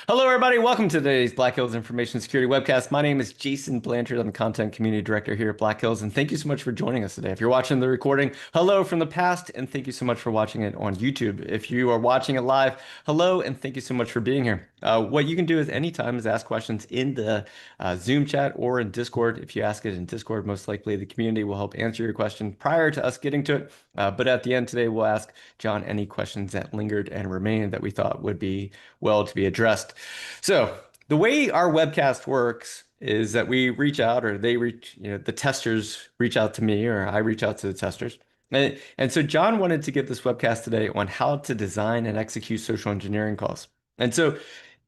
Hello, everybody. Welcome to today's Black Hills Information Security Webcast. My name is Jason Blanchard. I'm the Content Community Director here at Black Hills, and thank you so much for joining us today. If you're watching the recording, hello from the past, and thank you so much for watching it on YouTube. If you are watching it live, hello, and thank you so much for being here. What you can do is anytime is ask questions in the Zoom chat or in Discord. If you ask it in Discord, most likely the community will help answer your question prior to us getting to it. But at the end today, we'll ask John any questions that lingered and remained that we thought would be well to be addressed. So the way our webcast works is that we reach out, or they reach, the testers reach out to me, or I reach out to the testers. And so John wanted to give this webcast today on how to design and execute social engineering calls. And so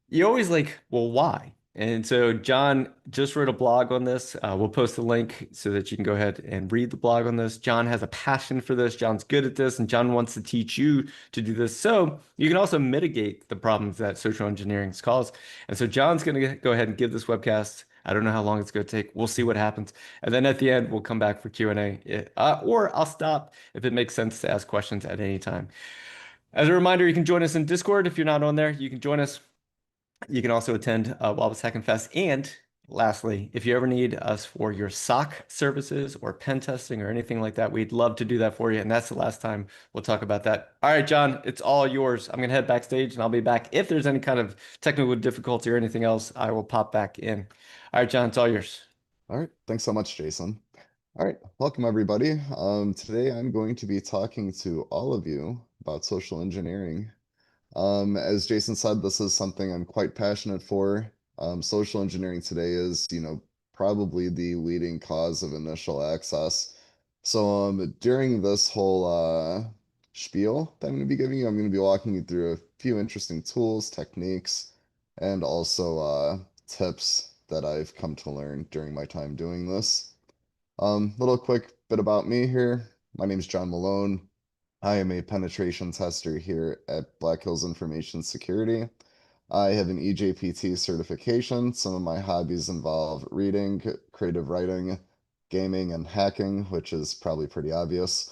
you always like, well, why? And so John just wrote a blog on this. We'll post the link so that you can go ahead and read the blog on this. John has a passion for this. John's good at this, and John wants to teach you to do this. So you can also mitigate the problems that social engineering causes. And so John's going to go ahead and give this webcast. I don't know how long it's going to take. We'll see what happens. And then at the end, we'll come back for Q&A. Or I'll stop if it makes sense to ask questions at any time. As a reminder, you can join us in Discord. If you're not on there, you can join us. You can also attend Wobbles Hack and Fest. And lastly, if you ever need us for your SOC services or pen testing or anything like that, we'd love to do that for you. And that's the last time we'll talk about that. All right, John, it's all yours. I'm going to head backstage and I'll be back. If there's any kind of technical difficulty or anything else, I will pop back in. All right, John, it's all yours. All right, thanks so much, Jason. All right, welcome everybody. Today I'm going to be talking to all of you about social engineering. As Jason said, this is something I'm quite passionate for. Social engineering today is, probably the leading cause of initial access. So during this whole spiel that I'm going to be giving you, I'm going to be walking you through a few interesting tools, techniques, and also tips that I've come to learn during my time doing this. Little quick bit about me here. My name is John Malone. I am a penetration tester here at Black Hills Information Security. I have an EJPT certification. Some of my hobbies involve reading, creative writing, gaming, and hacking, which is probably pretty obvious.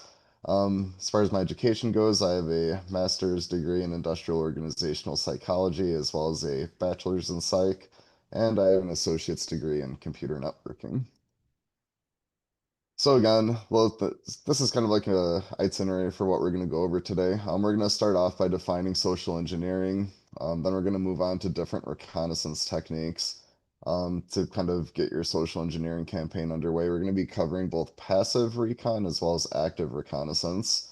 As far as my education goes, I have a master's degree in industrial organizational psychology, as well as a bachelor's in psych, and I have an associate's degree in computer networking. So again, well, this is kind of like a itinerary for what we're going to go over today. We're going to start off by defining social engineering. Then we're going to move on to different reconnaissance techniques to kind of get your social engineering campaign underway. We're going to be covering both passive recon as well as active reconnaissance.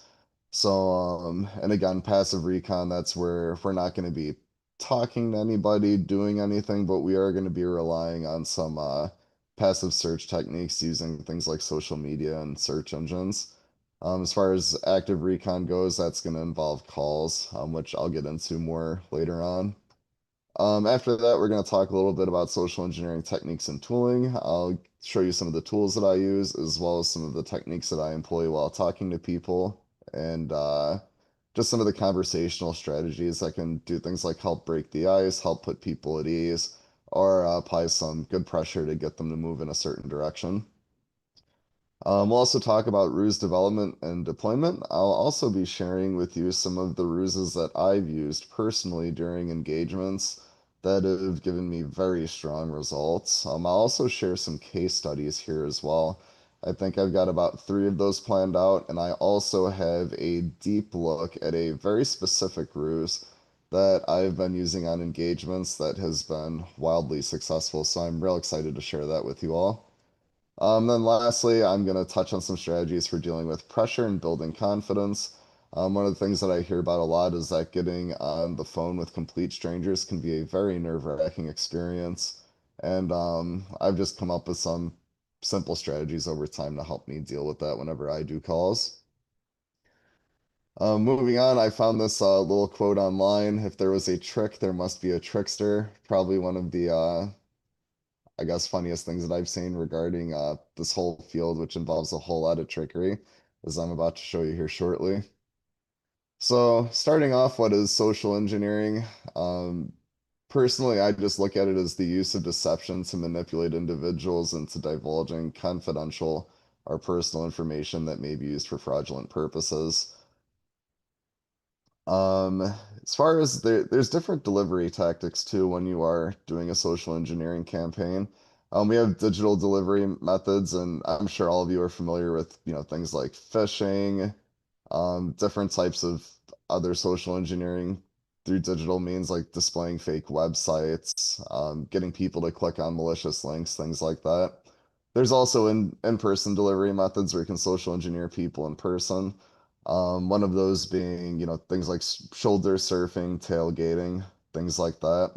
So, and again, passive recon, that's where we're not going to be talking to anybody, doing anything, but we are going to be relying on some passive search techniques using things like social media and search engines. As far as active recon goes, that's going to involve calls, which I'll get into more later on. After that, we're going to talk a little bit about social engineering techniques and tooling. I'll show you some of the tools that I use, as well as some of the techniques that I employ while talking to people, and just some of the conversational strategies that can do things like help break the ice, help put people at ease, or apply some good pressure to get them to move in a certain direction. We'll also talk about ruse development and deployment. I'll also be sharing with you some of the ruses that I've used personally during engagements that have given me very strong results. I'll also share some case studies here as well. I think I've got about 3 of those planned out, and I also have a deep look at a very specific ruse that I've been using on engagements that has been wildly successful. So I'm real excited to share that with you all. Then lastly, I'm going to touch on some strategies for dealing with pressure and building confidence. One of the things that I hear about a lot is that getting on the phone with complete strangers can be a very nerve-wracking experience. And I've just come up with some simple strategies over time to help me deal with that whenever I do calls. Moving on, I found this little quote online. If there was a trick, there must be a trickster. Probably one of the I guess, funniest things that I've seen regarding this whole field, which involves a whole lot of trickery, as I'm about to show you here shortly. So, starting off, what is social engineering? Um, Personally, I just look at it as the use of deception to manipulate individuals into divulging confidential or personal information that may be used for fraudulent purposes. Um, as far as there's different delivery tactics too when you are doing a social engineering campaign. We have digital delivery methods, and I'm sure all of you are familiar with, things like phishing, different types of other social engineering through digital means like displaying fake websites, getting people to click on malicious links, things like that. There's also in-person delivery methods where you can social engineer people in person. One of those being, things like shoulder surfing, tailgating, things like that.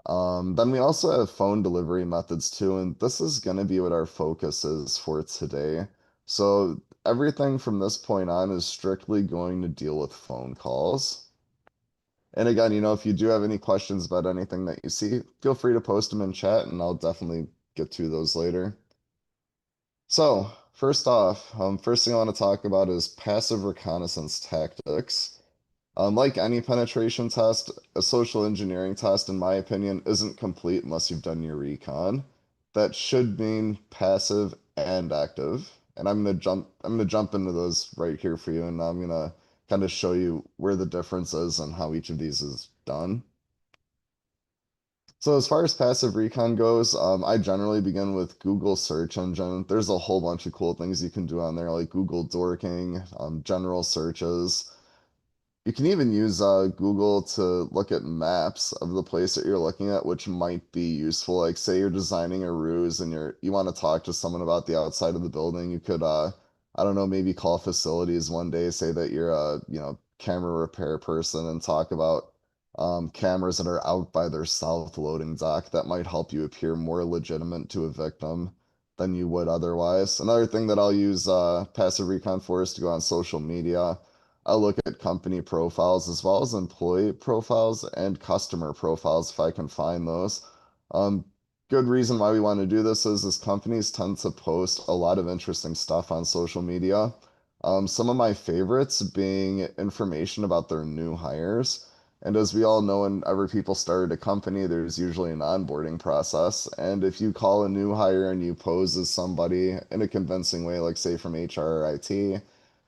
Then we also have phone delivery methods too, and this is going to be what our focus is for today. So everything from this point on is strictly going to deal with phone calls. And again, if you do have any questions about anything that you see, feel free to post them in chat, and I'll definitely get to those later. So, first off, first thing I want to talk about is passive reconnaissance tactics. Like any penetration test, a social engineering test, in my opinion, isn't complete unless you've done your recon. That should mean passive and active. And I'm gonna jump into those right here for you, and I'm gonna kind of show you where the difference is and how each of these is done. So as far as passive recon goes, I generally begin with Google search engine. There's a whole bunch of cool things you can do on there, like Google dorking, general searches. You can even use Google to look at maps of the place that you're looking at, which might be useful. Like, say you're designing a ruse and you want to talk to someone about the outside of the building. You could, I don't know, maybe call facilities one day, say that you're a, camera repair person, and talk about cameras that are out by their south loading dock. That might help you appear more legitimate to a victim than you would otherwise. Another thing that I'll use passive recon for is to go on social media. I look at company profiles as well as employee profiles and customer profiles if I can find those. Um, Good reason why we want to do this is companies tend to post a lot of interesting stuff on social media. Some of my favorites being information about their new hires. And as we all know, whenever people start a company, there's usually an onboarding process. And if you call a new hire and you pose as somebody in a convincing way, like say from HR or IT,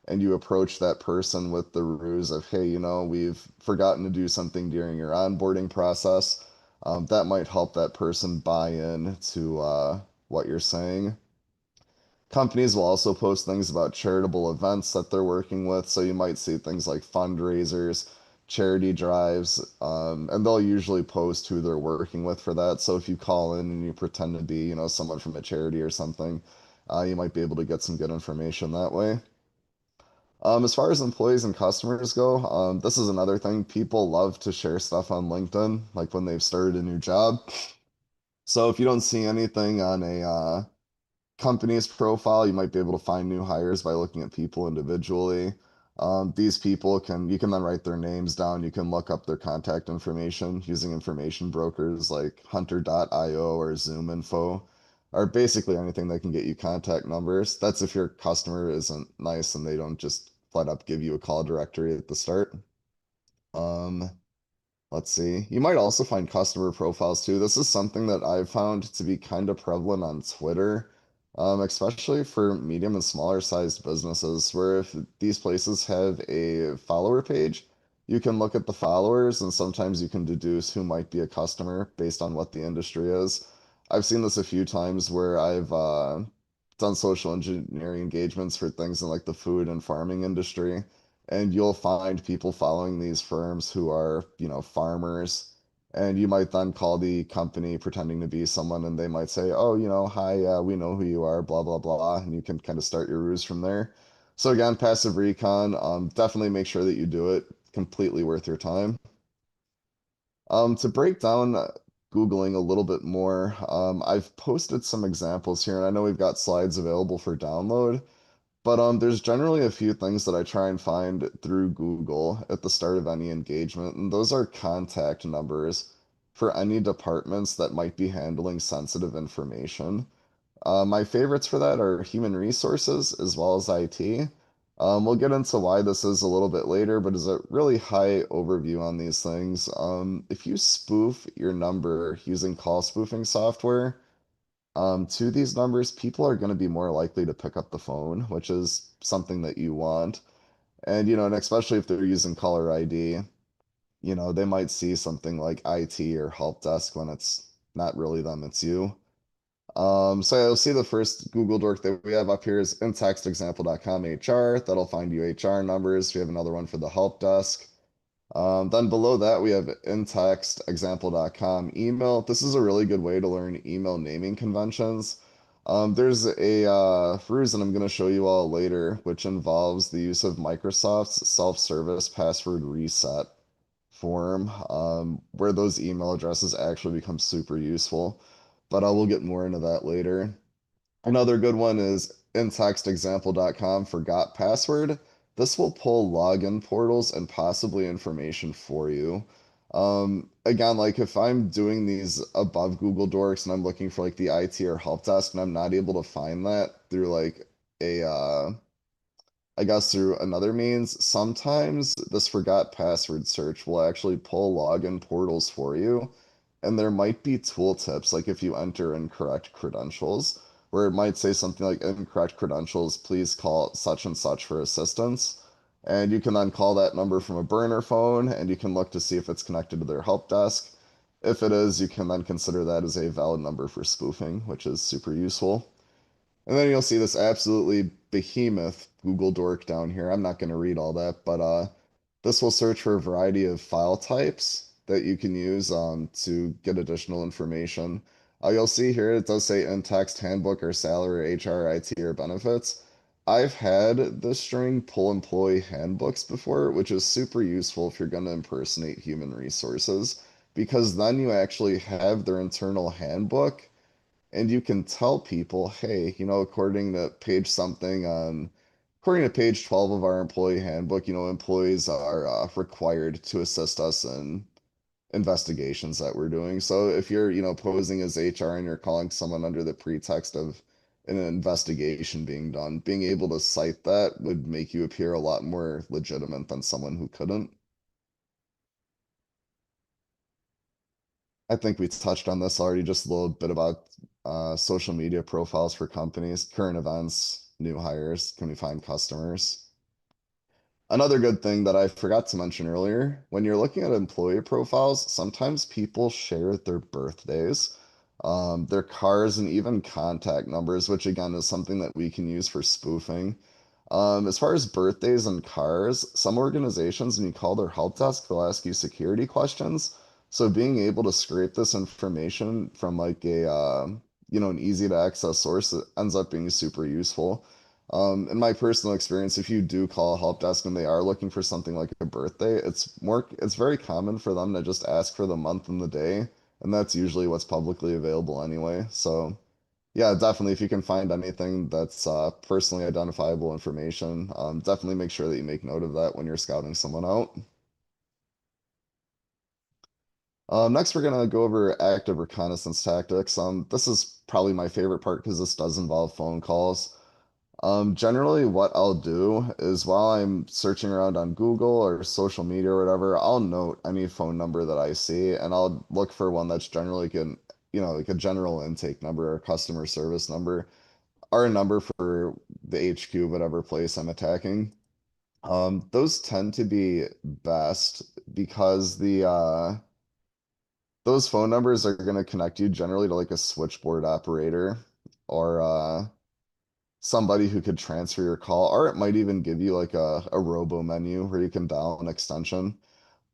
and you approach that person with the ruse of, hey, we've forgotten to do something during your onboarding process, that might help that person buy in to what you're saying. Companies will also post things about charitable events that they're working with. So you might see things like fundraisers, charity drives, and they'll usually post who they're working with for that. So if you call in and you pretend to be, someone from a charity or something, you might be able to get some good information that way. As far as employees and customers go, this is another thing. People love to share stuff on LinkedIn, like when they've started a new job. So if you don't see anything on a company's profile, you might be able to find new hires by looking at people individually. These people you can then write their names down. You can look up their contact information using information brokers like Hunter.io or ZoomInfo, or basically anything that can get you contact numbers. That's if your customer isn't nice and they don't just flat up give you a call directory at the start. Um, Let's see. You might also find customer profiles too. This is something that I've found to be kind of prevalent on Twitter, especially for medium and smaller sized businesses, where if these places have a follower page, you can look at the followers and sometimes you can deduce who might be a customer based on what the industry is. I've seen this a few times where I've done social engineering engagements for things in like the food and farming industry, and you'll find people following these firms who are, farmers. And you might then call the company pretending to be someone, and they might say, "Oh, hi, we know who you are, blah blah blah," and you can kind of start your ruse from there. So again, passive recon, definitely make sure that you do it. Completely worth your time. To break down Googling a little bit more, I've posted some examples here, and I know we've got slides available for download. But there's generally a few things that I try and find through Google at the start of any engagement, and those are contact numbers for any departments that might be handling sensitive information. My favorites for that are human resources as well as IT. We'll get into why this is a little bit later, but as a really high overview on these things, if you spoof your number using call spoofing software, to these numbers, people are going to be more likely to pick up the phone, which is something that you want. And, and especially if they're using caller ID, they might see something like IT or help desk when it's not really them, it's you. So you'll see the first Google Doc that we have up here is intextexample.com HR. That'll find you HR numbers. We have another one for the help desk. Then below that, we have intextexample.com email. This is a really good way to learn email naming conventions. There's a ruse, and I'm going to show you all later, which involves the use of Microsoft's self-service password reset form, where those email addresses actually become super useful. But I will get more into that later. Another good one is intextexample.com forgot password. This will pull login portals and possibly information for you. Again, like if I'm doing these above Google Docs and I'm looking for like the IT or help desk and I'm not able to find that through like a I guess through another means, sometimes this forgot password search will actually pull login portals for you. And there might be tooltips, like if you enter incorrect credentials, where it might say something like incorrect credentials, please call such and such for assistance. And you can then call that number from a burner phone and you can look to see if it's connected to their help desk. If it is, you can then consider that as a valid number for spoofing, which is super useful. And then you'll see this absolutely behemoth Google dork down here. I'm not going to read all that, but this will search for a variety of file types that you can use to get additional information. You'll see here it does say in text handbook or salary, HR, IT, or benefits. I've had this string pull employee handbooks before, which is super useful if you're going to impersonate human resources, because then you actually have their internal handbook and you can tell people, hey, according to page 12 of our employee handbook, employees are required to assist us in investigations that we're doing. So if you're, posing as HR and you're calling someone under the pretext of an investigation being done, being able to cite that would make you appear a lot more legitimate than someone who couldn't. I think we touched on this already, just a little bit about social media profiles for companies, current events, new hires, can we find customers? Another good thing that I forgot to mention earlier, when you're looking at employee profiles, sometimes people share their birthdays, their cars, and even contact numbers, which again is something that we can use for spoofing. As far as birthdays and cars, some organizations, when you call their help desk, they'll ask you security questions. So being able to scrape this information from like an easy to access source ends up being super useful. In my personal experience, if you do call a help desk and they are looking for something like a birthday, it's very common for them to just ask for the month and the day, and that's usually what's publicly available anyway. So yeah, definitely. If you can find anything that's personally identifiable information, definitely make sure that you make note of that when you're scouting someone out. Next, we're going to go over active reconnaissance tactics. This is probably my favorite part because this does involve phone calls. Generally, what I'll do is while I'm searching around on Google or social media or whatever, I'll note any phone number that I see, and I'll look for one that's generally like a general intake number or customer service number or a number for the HQ, whatever place I'm attacking. Those tend to be best because the those phone numbers are going to connect you generally to like a switchboard operator or somebody who could transfer your call, or it might even give you like a robo menu where you can dial an extension.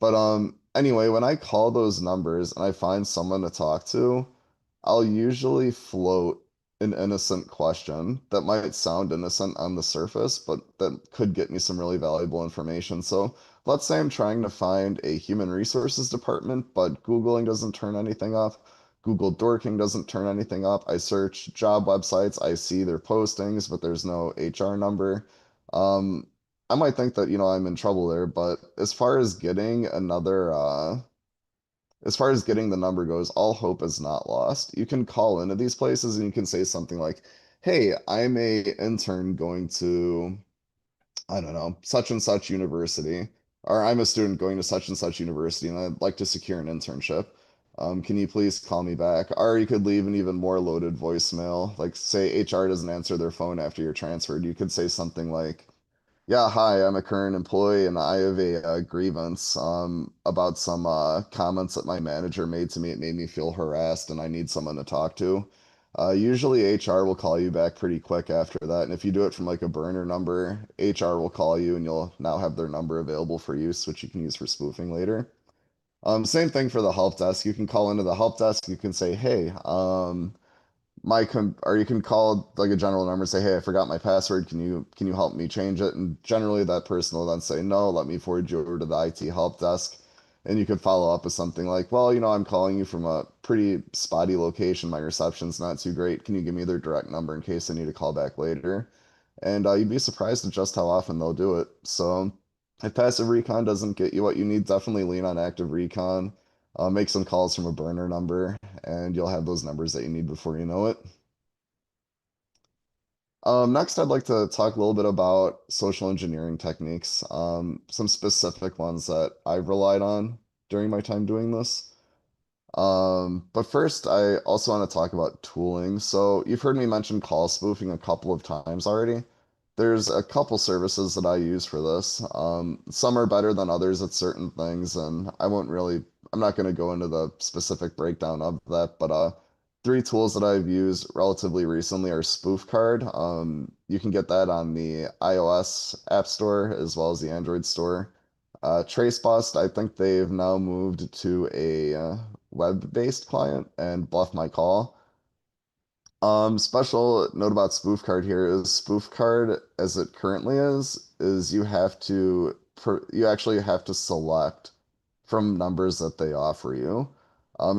But anyway, when I call those numbers and I find someone to talk to, I'll usually float an innocent question that might sound innocent on the surface, but that could get me some really valuable information. So let's say I'm trying to find a human resources department, but Googling doesn't turn anything up. Google Dorking doesn't turn anything up. I search job websites, I see their postings, but there's no HR number. Um, I might think that, I'm in trouble there, but as far as getting the number goes, all hope is not lost. You can call into these places and you can say something like, "Hey, I'm a intern going to, I don't know, such and such university, or I'm a student going to such and such university, and I'd like to secure an internship. Can you please call me back?" Or you could leave an even more loaded voicemail, like say HR doesn't answer their phone after you're transferred. You could say something like, Yeah, hi, I'm a current employee and I have a, grievance about some comments that my manager made to me. It made me feel harassed and I need someone to talk to. Usually HR will call you back pretty quick after that. And if you do it from like a burner number, HR will call you and you'll now have their number available for use, which you can use for spoofing later. Same thing for the help desk. You can call into the help desk. You can say, hey, or you can call like a general number and say, hey, I forgot my password, can you help me change it? And generally that person will then say, no, let me forward you over to the IT help desk. And you could follow up with something like, well, I'm calling you from a pretty spotty location, my reception's not too great, can you give me their direct number in case I need to call back later? And you'd be surprised at just how often they'll do it. So if passive recon doesn't get you what you need, definitely lean on active recon. Make some calls from a burner number, and you'll have those numbers that you need before you know it. Next, I'd like to talk a little bit about social engineering techniques, some specific ones that I've relied on during my time doing this. But first, I also want to talk about tooling. So you've heard me mention call spoofing a couple of times already. There's a couple services that I use for this. Some are better than others at certain things, and I'm not going to go into the specific breakdown of that, but three tools that I've used relatively recently are Spoof Card. You can get that on the iOS App Store as well as the Android store. TraceBust, I think they've now moved to a web-based client, and Bluff My Call. Special note about Spoof Card here is Spoof Card, as it currently is you actually have to select from numbers that they offer you.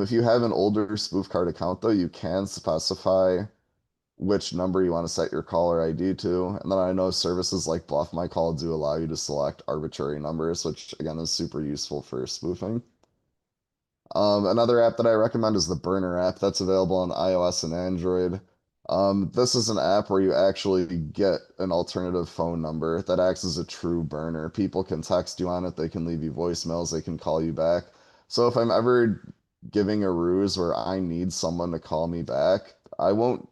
If you have an older Spoof Card account, though, you can specify which number you want to set your caller ID to. And then I know services like Bluff My Call do allow you to select arbitrary numbers, which again is super useful for spoofing. Another app that I recommend is the Burner app that's available on iOS and Android. This is an app where you actually get an alternative phone number that acts as a true burner. People can text you on it, they can leave you voicemails, they can call you back. So if I'm ever giving a ruse where I need someone to call me back, I won't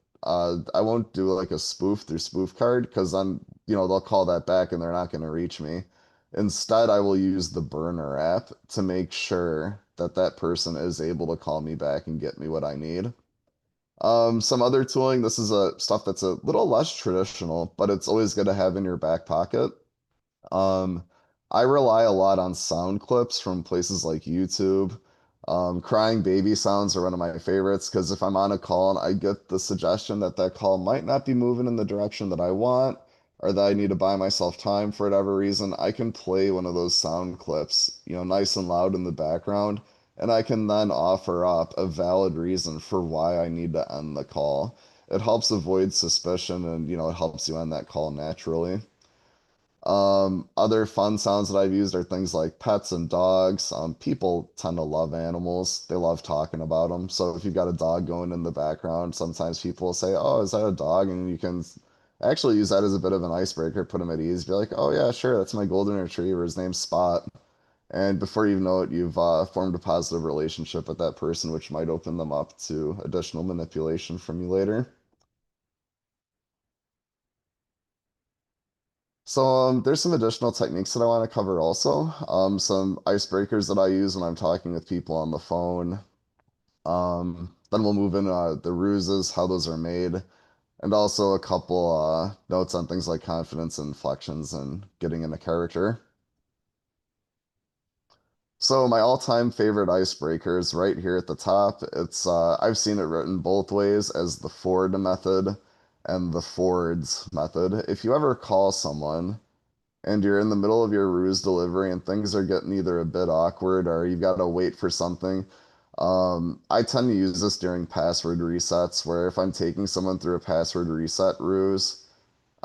do like a spoof through spoof card because they'll call that back and they're not going to reach me. Instead, I will use the burner app to make sure that that person is able to call me back and get me what I need. Some other tooling, this is a stuff that's a little less traditional, but it's always good to have in your back pocket. Um, I rely a lot on sound clips from places like YouTube. Crying baby sounds are one of my favorites because if I'm on a call and I get the suggestion that that call might not be moving in the direction that I want, or that I need to buy myself time for whatever reason, I can play one of those sound clips, nice and loud in the background, and I can then offer up a valid reason for why I need to end the call. It helps avoid suspicion and, it helps you end that call naturally. Other fun sounds that I've used are things like pets and dogs. People tend to love animals. They love talking about them. So if you've got a dog going in the background, sometimes people will say, "Oh, is that a dog?" And you can actually use that as a bit of an icebreaker, put them at ease. Be like, "Oh yeah, sure, that's my golden retriever. His name's Spot." And before you know it, you've formed a positive relationship with that person, which might open them up to additional manipulation from you later. So there's some additional techniques that I want to cover also. Some icebreakers that I use when I'm talking with people on the phone. Then we'll move in the ruses, how those are made, and also a couple notes on things like confidence inflections and getting into character. So my all-time favorite icebreaker is right here at the top. I've seen it written both ways as the Ford method and the Ford's method. If you ever call someone and you're in the middle of your ruse delivery and things are getting either a bit awkward or you've got to wait for something. I tend to use this during password resets where if I'm taking someone through a password reset ruse,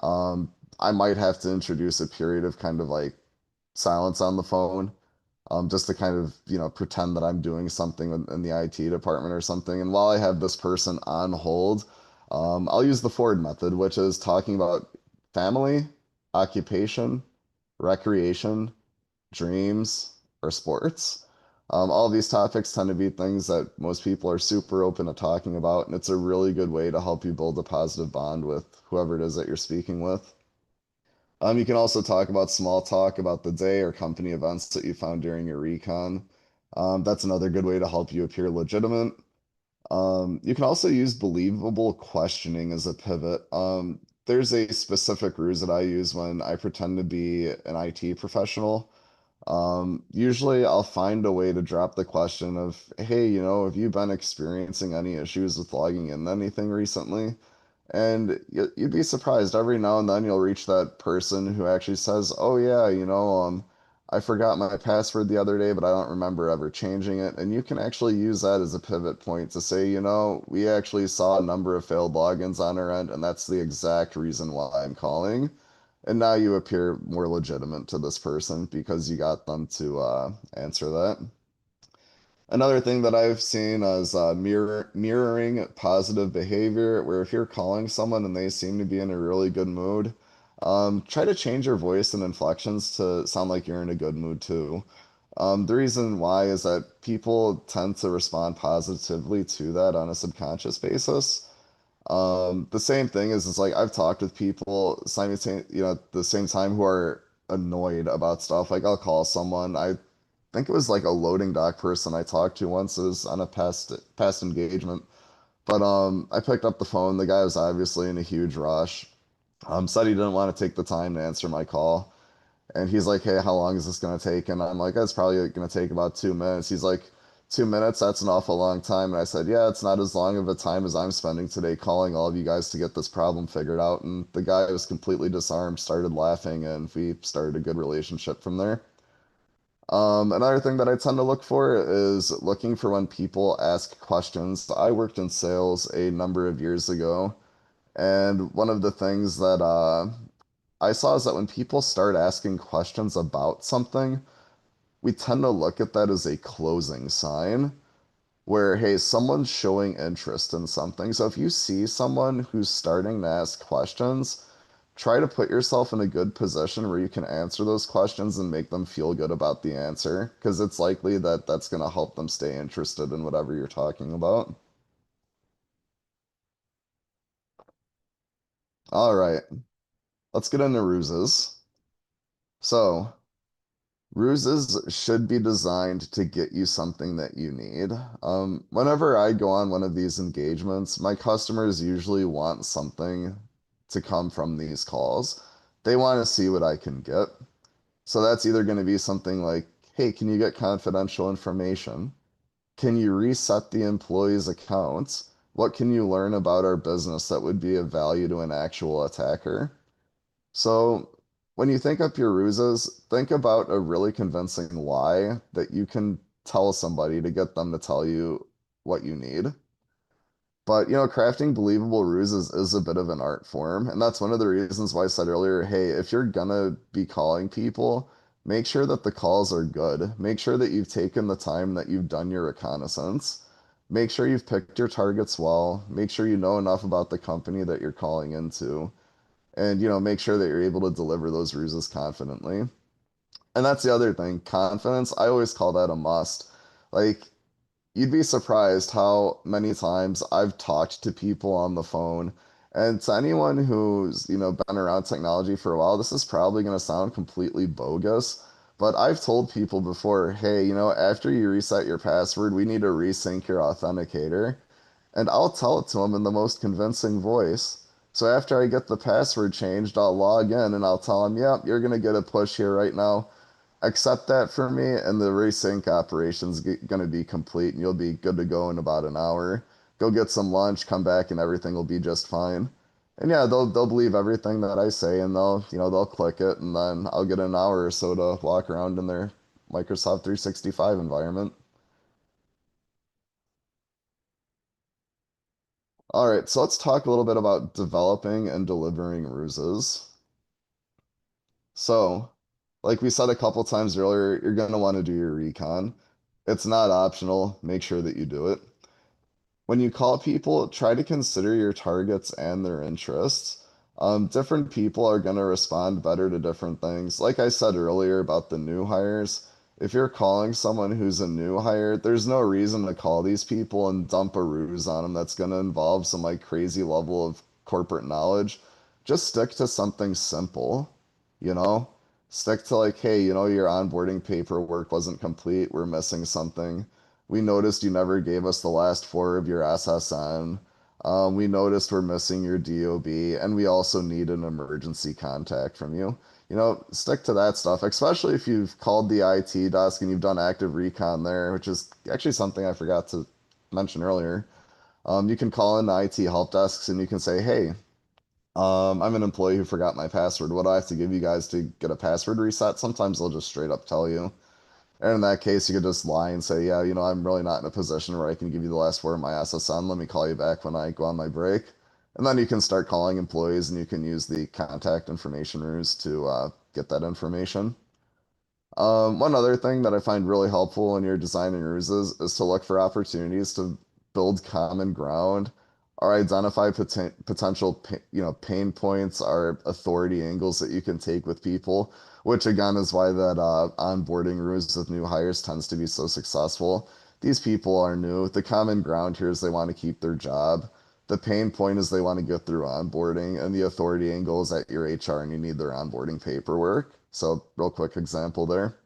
I might have to introduce a period of kind of like silence on the phone, just to kind of, pretend that I'm doing something in the IT department or something. And while I have this person on hold, I'll use the Ford method, which is talking about family, occupation, recreation, dreams, or sports. All of these topics tend to be things that most people are super open to talking about, and it's a really good way to help you build a positive bond with whoever it is that you're speaking with. You can also talk about small talk about the day or company events that you found during your recon. That's another good way to help you appear legitimate. You can also use believable questioning as a pivot. There's a specific ruse that I use when I pretend to be an IT professional. Usually I'll find a way to drop the question of, hey, have you been experiencing any issues with logging in anything recently? And you'd be surprised every now and then you'll reach that person who actually says, "Oh yeah, I forgot my password the other day, but I don't remember ever changing it." And you can actually use that as a pivot point to say, we actually saw a number of failed logins on our end, and that's the exact reason why I'm calling. And now you appear more legitimate to this person because you got them to answer that. Another thing that I've seen is mirroring positive behavior, where if you're calling someone and they seem to be in a really good mood, try to change your voice and inflections to sound like you're in a good mood too. The reason why is that people tend to respond positively to that on a subconscious basis. The same thing is like I've talked with people simultaneously, at the same time who are annoyed about stuff. Like I'll call someone, I think it was like a loading dock person I talked to once. It was on a past engagement. But I picked up the phone. The guy was obviously in a huge rush. Said he didn't want to take the time to answer my call. And he's like, "Hey, how long is this gonna take?" And I'm like, "That's probably gonna take about 2 minutes." He's like, "2 minutes? That's an awful long time." And I said, "Yeah, it's not as long of a time as I'm spending today calling all of you guys to get this problem figured out." And the guy was completely disarmed, started laughing, and we started a good relationship from there. Another thing that I tend to look for is looking for when people ask questions. I worked in sales a number of years ago, and one of the things that I saw is that when people start asking questions about something, we tend to look at that as a closing sign where, hey, someone's showing interest in something. So if you see someone who's starting to ask questions, try to put yourself in a good position where you can answer those questions and make them feel good about the answer, because it's likely that that's going to help them stay interested in whatever you're talking about. All right, let's get into ruses. So, ruses should be designed to get you something that you need. Whenever I go on one of these engagements, my customers usually want something to come from these calls. They want to see what I can get. So that's either going to be something like, hey, can you get confidential information? Can you reset the employee's accounts? What can you learn about our business that would be of value to an actual attacker? So when you think up your ruses, think about a really convincing lie that you can tell somebody to get them to tell you what you need. But crafting believable ruses is a bit of an art form, and that's one of the reasons why I said earlier, hey, if you're gonna be calling people, make sure that the calls are good. Make sure that you've taken the time, that you've done your reconnaissance. Make sure you've picked your targets well. Make sure you know enough about the company that you're calling into. And make sure that you're able to deliver those ruses confidently. And that's the other thing, confidence. I always call that a must. Like, you'd be surprised how many times I've talked to people on the phone. And to anyone who's, been around technology for a while, this is probably going to sound completely bogus. But I've told people before, hey, after you reset your password, we need to resync your authenticator. And I'll tell it to them in the most convincing voice. So after I get the password changed, I'll log in and I'll tell them, yep, you're going to get a push here right now. Accept that for me, and the resync operation's going to be complete, and you'll be good to go in about an hour. Go get some lunch, come back, and everything will be just fine. And yeah, they'll believe everything that I say, and they'll click it, and then I'll get an hour or so to walk around in their Microsoft 365 environment. All right, so let's talk a little bit about developing and delivering ruses. So, like we said a couple times earlier, you're going to want to do your recon. It's not optional. Make sure that you do it. When you call people, try to consider your targets and their interests. Different people are going to respond better to different things. Like I said earlier about the new hires, if you're calling someone who's a new hire, there's no reason to call these people and dump a ruse on them that's going to involve some like crazy level of corporate knowledge. Just stick to something simple. you know? Stick to like, hey, your onboarding paperwork wasn't complete. We're missing something. We noticed you never gave us the last four of your SSN. We noticed we're missing your DOB, and we also need an emergency contact from you. Stick to that stuff, especially if you've called the IT desk and you've done active recon there, which is actually something I forgot to mention earlier. You can call in the IT help desks and you can say, hey, I'm an employee who forgot my password. What do I have to give you guys to get a password reset? Sometimes they'll just straight up tell you. And in that case, you could just lie and say, yeah, I'm really not in a position where I can give you the last four of my SSN. Let me call you back when I go on my break. And then you can start calling employees and you can use the contact information ruse to get that information. One other thing that I find really helpful when you're designing ruses is to look for opportunities to build common ground or identify potential pain points or authority angles that you can take with people, which again is why that onboarding ruse with new hires tends to be so successful. These people are new. The common ground here is they want to keep their job. The pain point is they want to get through onboarding, and the authority angle is at your HR and you need their onboarding paperwork. So, real quick example there.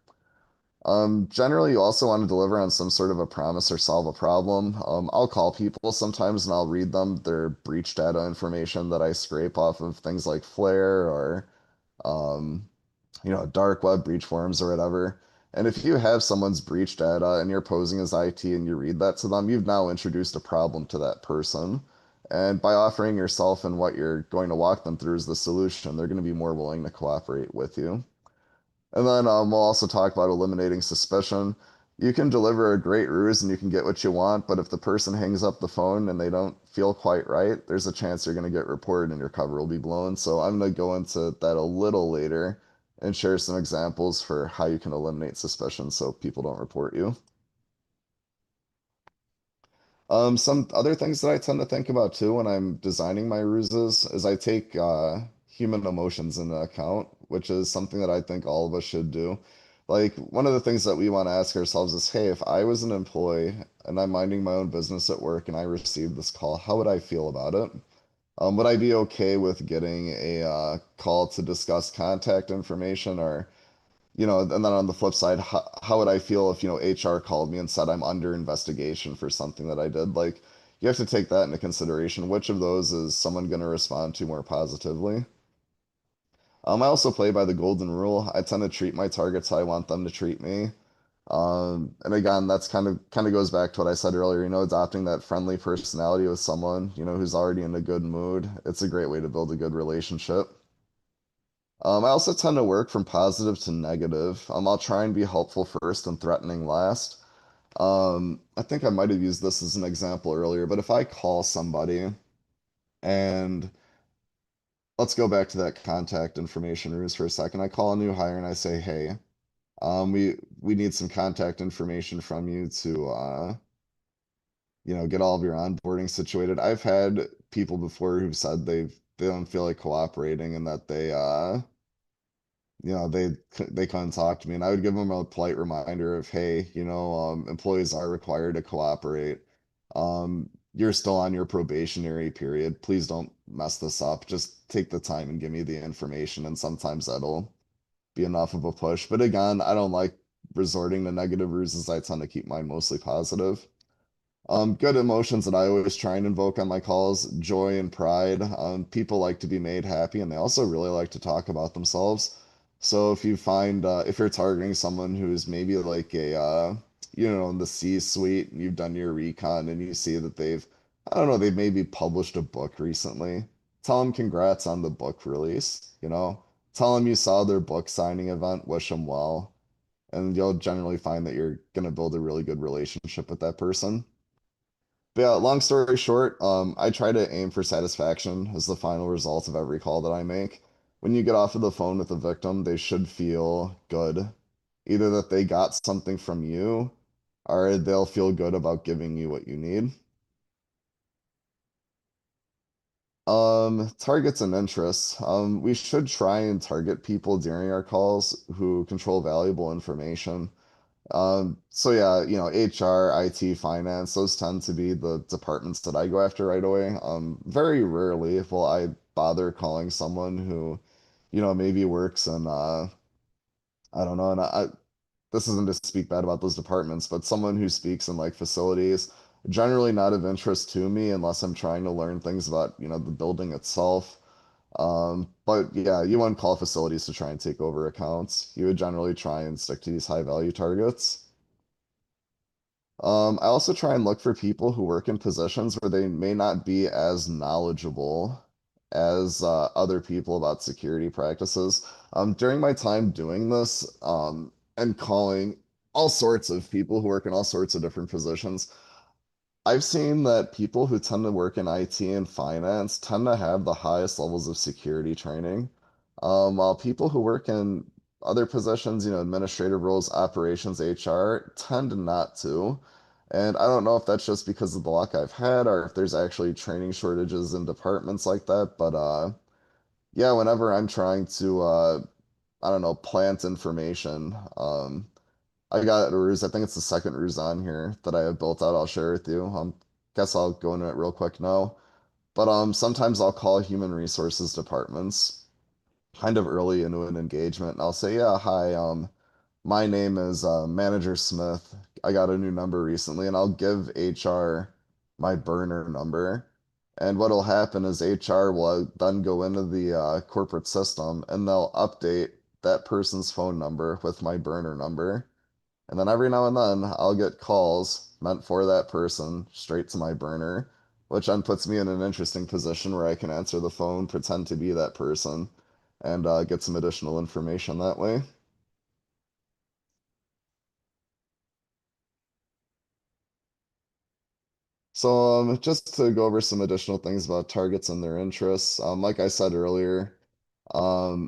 Generally, you also want to deliver on some sort of a promise or solve a problem. I'll call people sometimes and I'll read them their breach data information that I scrape off of things like Flare or, um, dark web breach forums or whatever. And if you have someone's breach data and you're posing as IT and you read that to them, you've now introduced a problem to that person. And by offering yourself and what you're going to walk them through as the solution, they're going to be more willing to cooperate with you. And then we'll also talk about eliminating suspicion. You can deliver a great ruse and you can get what you want, but if the person hangs up the phone and they don't feel quite right, there's a chance you're going to get reported and your cover will be blown. So I'm going to go into that a little later and share some examples for how you can eliminate suspicion so people don't report you. Some other things that I tend to think about too when I'm designing my ruses is I take human emotions into account, which is something that I think all of us should do. Like one of the things that we want to ask ourselves is, hey, if I was an employee and I'm minding my own business at work and I received this call, how would I feel about it? Would I be okay with getting a call to discuss contact information or and then on the flip side, how would I feel if, HR called me and said I'm under investigation for something that I did? Like, you have to take that into consideration. Which of those is someone going to respond to more positively? I also play by the golden rule. I tend to treat my targets how I want them to treat me. And again, that's kind of goes back to what I said earlier, adopting that friendly personality with someone, who's already in a good mood. It's a great way to build a good relationship. I also tend to work from positive to negative. I'll try and be helpful first and threatening last. I think I might have used this as an example earlier, but if I call somebody and let's go back to that contact information ruse for a second. I call a new hire and I say, hey, we need some contact information from you to get all of your onboarding situated. I've had people before who've said they don't feel like cooperating and that they come and talk to me and I would give them a polite reminder of, hey, employees are required to cooperate. You're still on your probationary period. Please don't mess this up. Just take the time and give me the information. And sometimes that'll be enough of a push. But again, I don't like resorting to negative ruses. I tend to keep mine mostly positive. Good emotions that I always try and invoke on my calls, joy and pride. People like to be made happy and they also really like to talk about themselves. So if you find, if you're targeting someone who's maybe like in the C-suite, and you've done your recon and you see that I don't know, they've maybe published a book recently, tell them congrats on the book release. Tell them you saw their book signing event, wish them well, and you'll generally find that you're going to build a really good relationship with that person. But yeah, long story short, I try to aim for satisfaction as the final result of every call that I make. When you get off of the phone with a victim, they should feel good. Either that they got something from you, or they'll feel good about giving you what you need. Targets and interests. We should try and target people during our calls who control valuable information. So yeah, HR, IT, finance, those tend to be the departments that I go after right away. Very rarely will I bother calling someone who maybe works in I don't know, and this isn't to speak bad about those departments, but someone who speaks in like facilities, generally not of interest to me unless I'm trying to learn things about, the building itself. But yeah, you wouldn't call facilities to try and take over accounts. You would generally try and stick to these high value targets. I also try and look for people who work in positions where they may not be as knowledgeable as other people about security practices. During my time doing this, and calling all sorts of people who work in all sorts of different positions, I've seen that people who tend to work in IT and finance tend to have the highest levels of security training, while people who work in other positions, administrative roles, operations, HR, tend not to. And I don't know if that's just because of the luck I've had or if there's actually training shortages in departments like that. But yeah, whenever I'm trying to, I don't know, plant information, I got a ruse. I think it's the second ruse on here that I have built out. I'll share with you. Guess I'll go into it real quick now. But sometimes I'll call human resources departments kind of early into an engagement, and I'll say, "Yeah, hi. My name is Manager Smith. I got a new number recently," and I'll give HR my burner number. And what'll happen is HR will then go into the corporate system and they'll update that person's phone number with my burner number. And then every now and then I'll get calls meant for that person straight to my burner, which then puts me in an interesting position where I can answer the phone, pretend to be that person, and get some additional information that way. So, just to go over some additional things about targets and their interests, like I said earlier,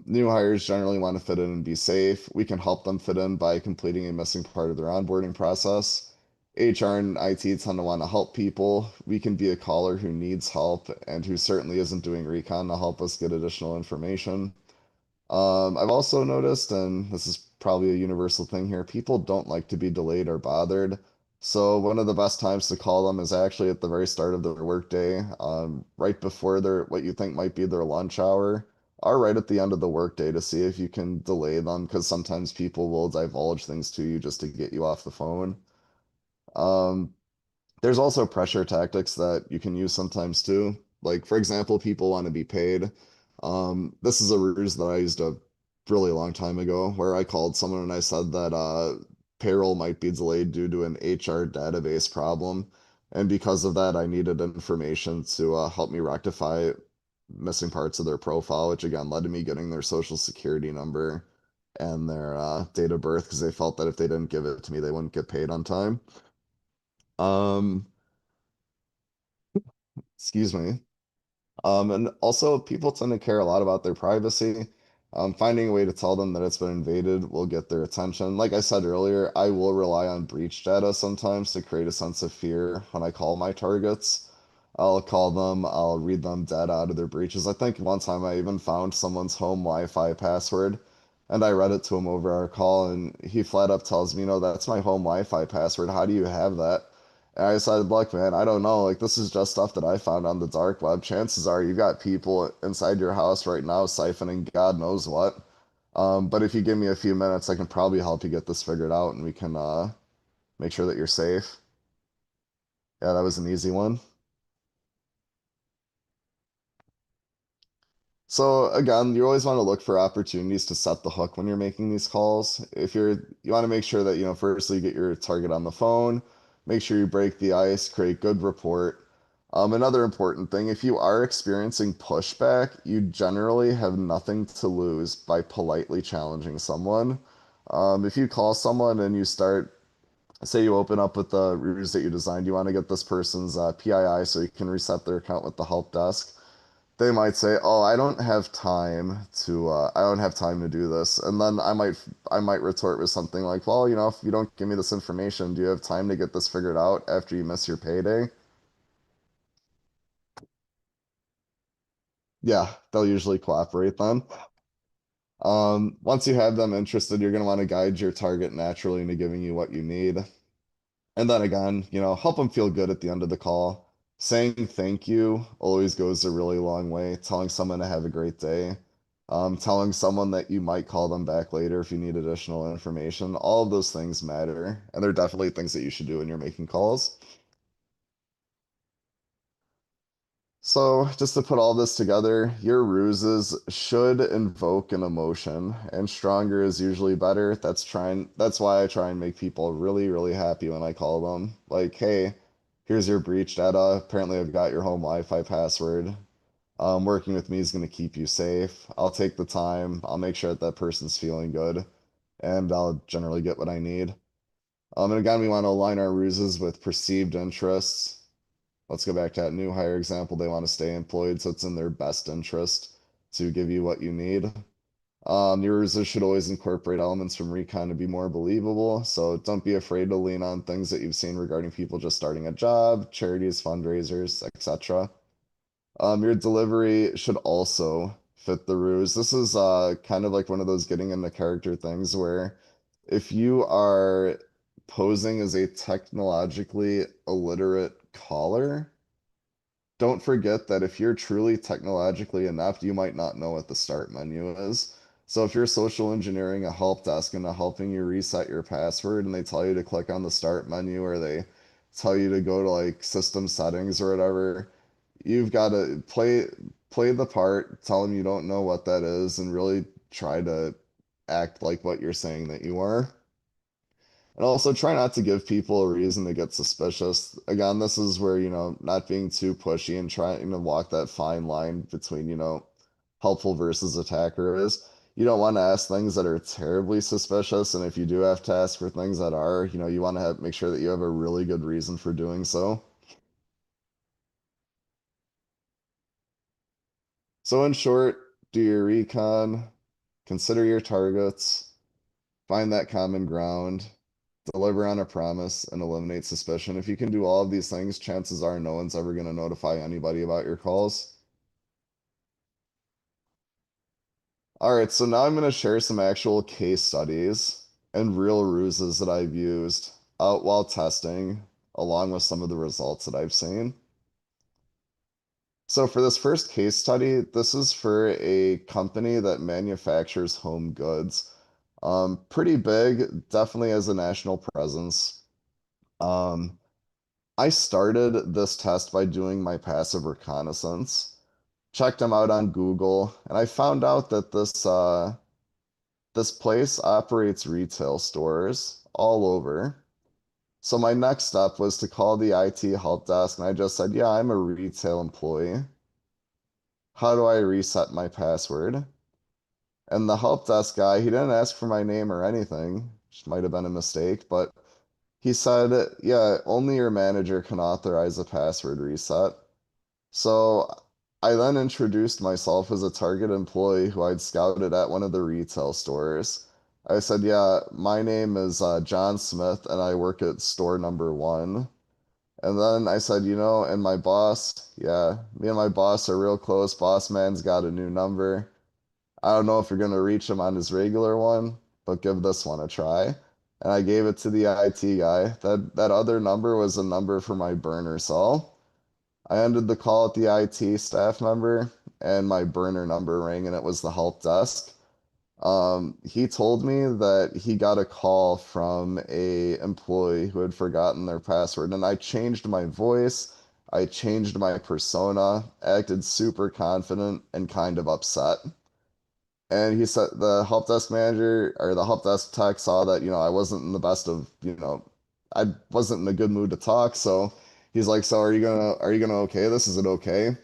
new hires generally want to fit in and be safe. We can help them fit in by completing a missing part of their onboarding process. HR and IT tend to want to help people. We can be a caller who needs help and who certainly isn't doing recon to help us get additional information. I've also noticed, and this is probably a universal thing here, people don't like to be delayed or bothered. So one of the best times to call them is actually at the very start of their workday, right before their what you think might be their lunch hour, or right at the end of the workday to see if you can delay them, because sometimes people will divulge things to you just to get you off the phone. Um, there's also pressure tactics that you can use sometimes too. Like, for example, people want to be paid. This is a ruse that I used a really long time ago where I called someone and I said that payroll might be delayed due to an HR database problem. And because of that, I needed information to help me rectify missing parts of their profile, which again led to me getting their social security number and their date of birth because they felt that if they didn't give it to me, they wouldn't get paid on time. Um, Excuse me. And also, people tend to care a lot about their privacy. Finding a way to tell them that it's been invaded will get their attention. Like I said earlier, I will rely on breach data sometimes to create a sense of fear when I call my targets. I'll call them, I'll read them dead out of their breaches. I think one time I even found someone's home Wi-Fi password and I read it to him over our call, and he flat up tells me, that's my home Wi-Fi password. How do you have that? And I said, look, man, I don't know. Like, this is just stuff that I found on the dark web. Chances are you've got people inside your house right now siphoning God knows what. But if you give me a few minutes, I can probably help you get this figured out and we can make sure that you're safe. Yeah, that was an easy one. So again, you always want to look for opportunities to set the hook when you're making these calls. You want to make sure that, firstly, you get your target on the phone, make sure you break the ice, create good rapport. Another important thing, if you are experiencing pushback, you generally have nothing to lose by politely challenging someone. If you call someone and you start, say you open up with the ruse that you designed, you want to get this person's PII so you can reset their account with the help desk, they might say, "Oh, I don't have time to do this," and then I might retort with something like, "Well, if you don't give me this information, do you have time to get this figured out after you miss your payday?" Yeah, they'll usually cooperate then. Once you have them interested, you're going to want to guide your target naturally into giving you what you need. And then again, help them feel good at the end of the call. Saying thank you always goes a really long way. Telling someone to have a great day. telling someone that you might call them back later if you need additional information. All of those things matter, and they're definitely things that you should do when you're making calls. So, just to put all this together, your ruses should invoke an emotion, and stronger is usually better. That's why I try and make people really, really happy when I call them. Like, hey, here's your breach data. Apparently, I've got your home Wi-Fi password. Working with me is going to keep you safe. I'll take the time. I'll make sure that that person's feeling good, and I'll generally get what I need. And again, we want to align our ruses with perceived interests. Let's go back to that new hire example. They want to stay employed, so it's in their best interest to give you what you need. Your ruses should always incorporate elements from recon to be more believable. So don't be afraid to lean on things that you've seen regarding people just starting a job, charities, fundraisers, etc. Your delivery should also fit the ruse. This is kind of like one of those getting into character things where if you are posing as a technologically illiterate caller, don't forget that if you're truly technologically inept, you might not know what the start menu is. So if you're social engineering a help desk and helping you reset your password and they tell you to click on the start menu or they tell you to go to like system settings or whatever, you've got to play the part, tell them you don't know what that is, and really try to act like what you're saying that you are. And also try not to give people a reason to get suspicious. Again, this is where, not being too pushy and trying to walk that fine line between, helpful versus attacker is. You don't want to ask things that are terribly suspicious, and if you do have to ask for things that are, you want to make sure that you have a really good reason for doing so. So in short, do your recon, consider your targets, find that common ground, deliver on a promise, and eliminate suspicion. If you can do all of these things, chances are no one's ever going to notify anybody about your calls. All right, so now I'm going to share some actual case studies and real ruses that I've used out while testing, along with some of the results that I've seen. So for this first case study, this is for a company that manufactures home goods. Pretty big, definitely has a national presence. Um, I started this test by doing my passive reconnaissance, checked them out on Google, and I found out that this place operates retail stores all over. So my next step was to call the IT help desk, and I just said, "Yeah, I'm a retail employee. How do I reset my password?" And the help desk guy, he didn't ask for my name or anything, which might have been a mistake, but he said, "Yeah, only your manager can authorize a password reset." So I then introduced myself as a Target employee who I'd scouted at one of the retail stores. I said, "Yeah, my name is John Smith and I work at store number one." And then I said, and my boss, yeah, me and my boss are real close. Boss man's got a new number. I don't know if you're going to reach him on his regular one, but give this one a try. And I gave it to the IT guy. That other number was a number for my burner cell. I ended the call at the IT staff member, and my burner number rang, and it was the help desk. He told me that he got a call from a employee who had forgotten their password, and I changed my voice, I changed my persona, acted super confident and kind of upset. And he said the help desk manager or the help desk tech saw that, I wasn't in the best of, I wasn't in a good mood to talk, so he's like, "So are you gonna okay this? Is it okay?"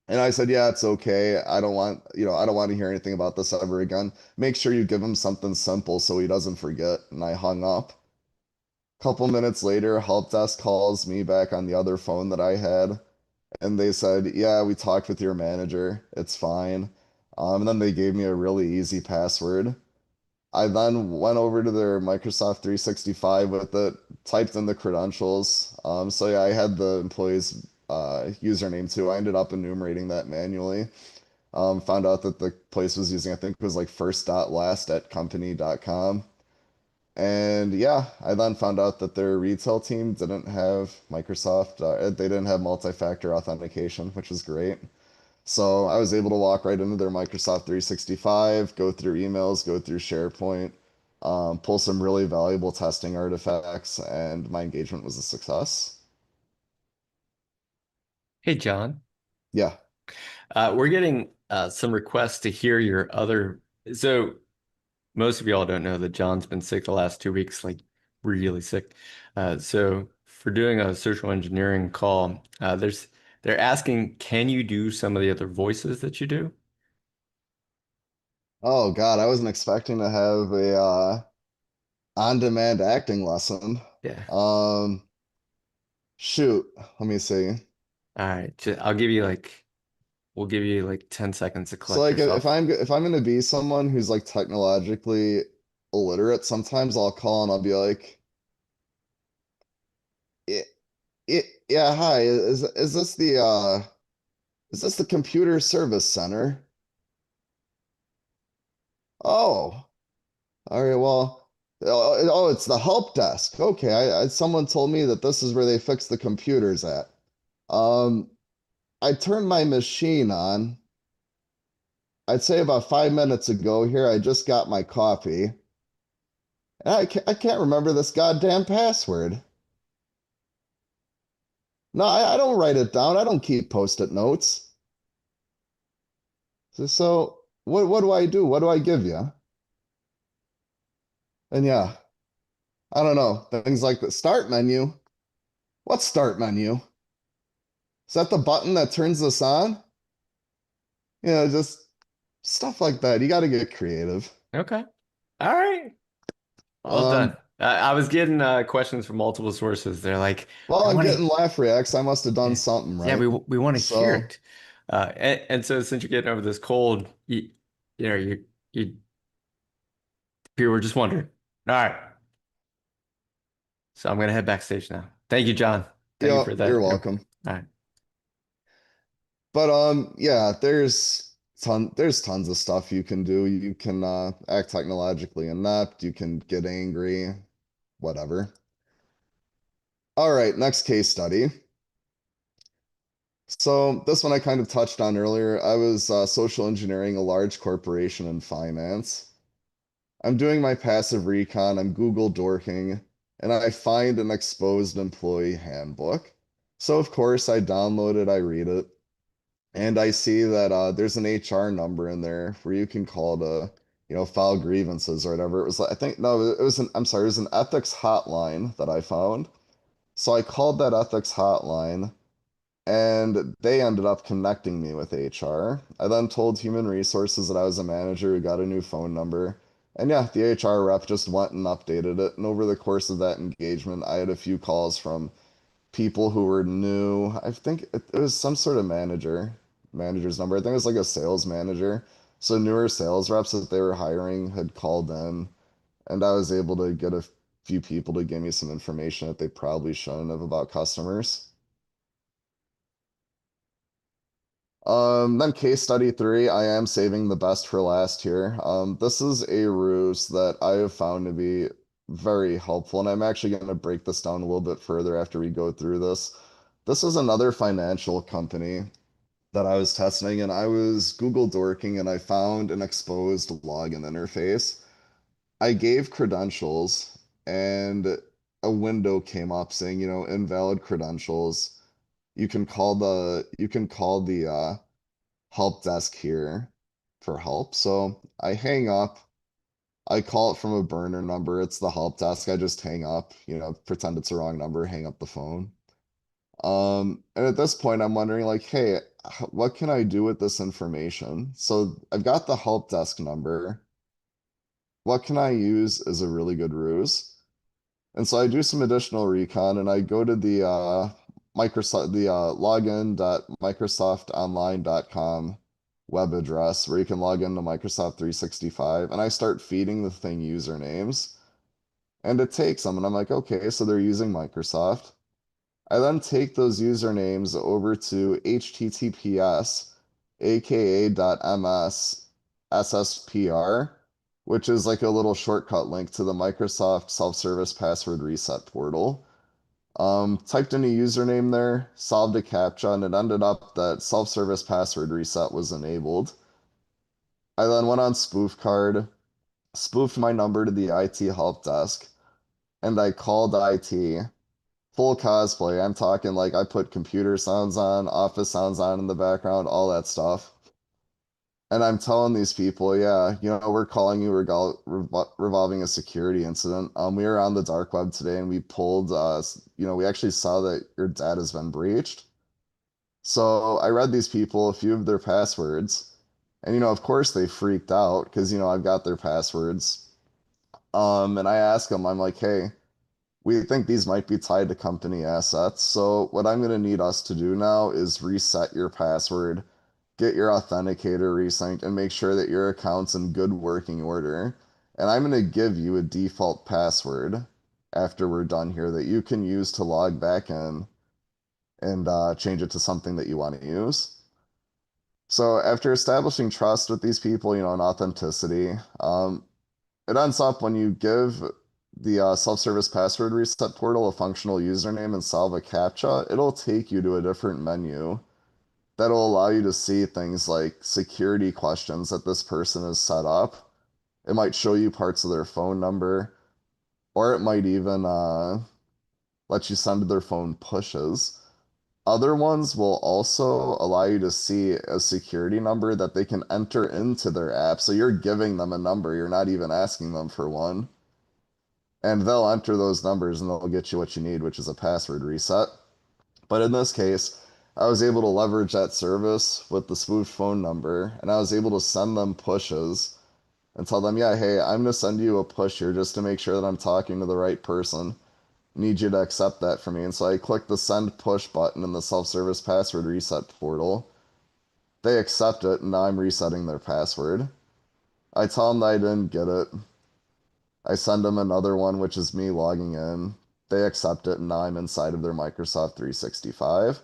And I said, "Yeah, it's okay. I don't want to hear anything about this ever again. Make sure you give him something simple so he doesn't forget." And I hung up. Couple minutes later, help desk calls me back on the other phone that I had, and they said, "Yeah, we talked with your manager. It's fine." And then they gave me a really easy password. I then went over to their Microsoft 365 with it, typed in the credentials. So yeah, I had the employee's username too. I ended up enumerating that manually. Found out that the place was using, I think it was like first.last at company.com. And yeah, I then found out that their retail team didn't have Microsoft, they didn't have multi-factor authentication, which was great. So I was able to walk right into their Microsoft 365, go through emails, go through SharePoint, pull some really valuable testing artifacts, and my engagement was a success. Hey, John. Yeah. We're getting some requests to hear your other. So most of y'all don't know that John's been sick the last 2 weeks, like really sick. So for doing a social engineering call, they're asking, can you do some of the other voices that you do? Oh God, I wasn't expecting to have a on-demand acting lesson. Yeah. Um, Shoot, let me see. All right. I'll give you like we'll give you like 10 seconds to So collect like if yourself. I'm gonna be someone who's like technologically illiterate, sometimes I'll call and I'll be like, it, yeah, hi, is this the computer service center? Oh, all right, well, it's the help desk. Okay, someone told me that this is where they fix the computers at. Um, I turned my machine on. I'd say about 5 minutes ago here, I just got my coffee. And I can't remember this goddamn password. No, I don't write it down. I don't keep post-it notes. So what do I do? What do I give you? And yeah, I don't know. Things like the start menu. What start menu? Is that the button that turns this on? Just stuff like that. You got to get creative. Okay. All right. Well done. Um, I was getting questions from multiple sources. They're like, well, we I'm want to, getting laugh reacts. I must have done something yeah, right. we want to hear So, it. And so since you're getting over this cold, you know, you people were just wondering. All right. So I'm gonna head backstage now. Thank you, John. Thank you yeah, for you're that. All welcome. right. But yeah, there's tons of stuff you can do. You can act technologically inept, you can get angry, whatever. All right, next case study. So this one I kind of touched on earlier. I was social engineering a large corporation in finance. I'm doing my passive recon, I'm Google dorking, and I find an exposed employee handbook. So of course I download it, I read it. And I see that there's an HR number in there where you can call to, file grievances or whatever. It was like, I think, no, it was I'm sorry, it was an ethics hotline that I found. So I called that ethics hotline and they ended up connecting me with HR. I then told human resources that I was a manager who got a new phone number. And yeah, the HR rep just went and updated it. And over the course of that engagement, I had a few calls from people who were new. I think it was some sort of manager's number. I think it was like a sales manager. So newer sales reps that they were hiring had called in, and I was able to get a few people to give me some information that they probably shouldn't have about customers. Then case study three, I am saving the best for last here. This is a ruse that I have found to be very helpful, and I'm actually going to break this down a little bit further after we go through this. This is another financial company that I was testing, and I was Google dorking, and I found an exposed login interface. I gave credentials, and a window came up saying, invalid credentials. You can call the help desk here for help. So I hang up. I call it from a burner number. It's the help desk. I just hang up, pretend it's a wrong number, hang up the phone. And at this point, I'm wondering, like, hey, what can I do with this information? So I've got the help desk number. What can I use as a really good ruse? And so I do some additional recon and I go to the login.microsoftonline.com web address where you can log into Microsoft 365 and I start feeding the thing usernames and it takes them and I'm like, okay, so they're using Microsoft. I then take those usernames over to https aka.ms sspr, which is like a little shortcut link to the Microsoft self-service password reset portal. Typed in a username there, solved a CAPTCHA, and it ended up that self-service password reset was enabled. I then went on spoof card, spoofed my number to the IT help desk, and I called IT. Full cosplay. I'm talking like I put computer sounds on, office sounds on in the background, all that stuff. And I'm telling these people, yeah, we're calling you revolving a security incident. We were on the dark web today and we pulled, we actually saw that your data has been breached. So I read these people a few of their passwords. And, of course they freaked out because, I've got their passwords. And I asked them, I'm like, hey, we think these might be tied to company assets. So what I'm going to need us to do now is reset your password, get your authenticator resynced, and make sure that your account's in good working order. And I'm going to give you a default password after we're done here that you can use to log back in and change it to something that you want to use. So after establishing trust with these people, and authenticity, it ends up when you give the self-service password reset portal a functional username and solve a CAPTCHA, it'll take you to a different menu that'll allow you to see things like security questions that this person has set up. It might show you parts of their phone number, or it might even let you send their phone pushes. Other ones will also allow you to see a security number that they can enter into their app. So you're giving them a number, you're not even asking them for one. And they'll enter those numbers and they'll get you what you need, which is a password reset. But in this case, I was able to leverage that service with the spoofed phone number, and I was able to send them pushes and tell them, yeah, hey, I'm going to send you a push here just to make sure that I'm talking to the right person. Need you to accept that for me. And so I clicked the send push button in the self-service password reset portal. They accept it, and now I'm resetting their password. I tell them that I didn't get it. I send them another one, which is me logging in. They accept it, and now I'm inside of their Microsoft 365.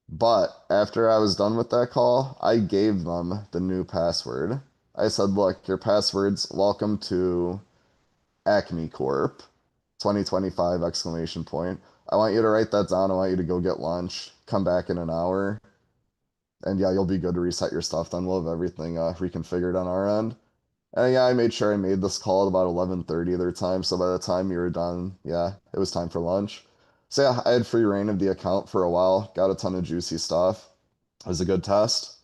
But after I was done with that call, I gave them the new password. I said, look, your password's welcome to Acme Corp 2025 exclamation point. I want you to write that down. I want you to go get lunch. Come back in an hour. And yeah, you'll be good to reset your stuff. Then we'll have everything reconfigured on our end. And yeah, I made sure I made this call at about 11:30 their time. So by the time you were done, yeah, it was time for lunch. So yeah, I had free reign of the account for a while. Got a ton of juicy stuff. It was a good test.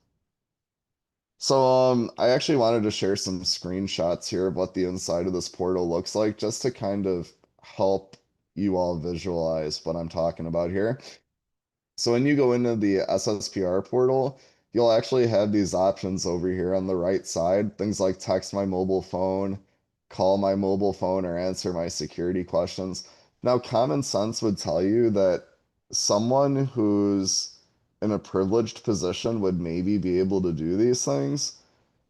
So I actually wanted to share some screenshots here of what the inside of this portal looks like, just to kind of help you all visualize what I'm talking about here. So when you go into the SSPR portal, you'll actually have these options over here on the right side, things like text my mobile phone, call my mobile phone, or answer my security questions. Now, common sense would tell you that someone who's in a privileged position would maybe be able to do these things,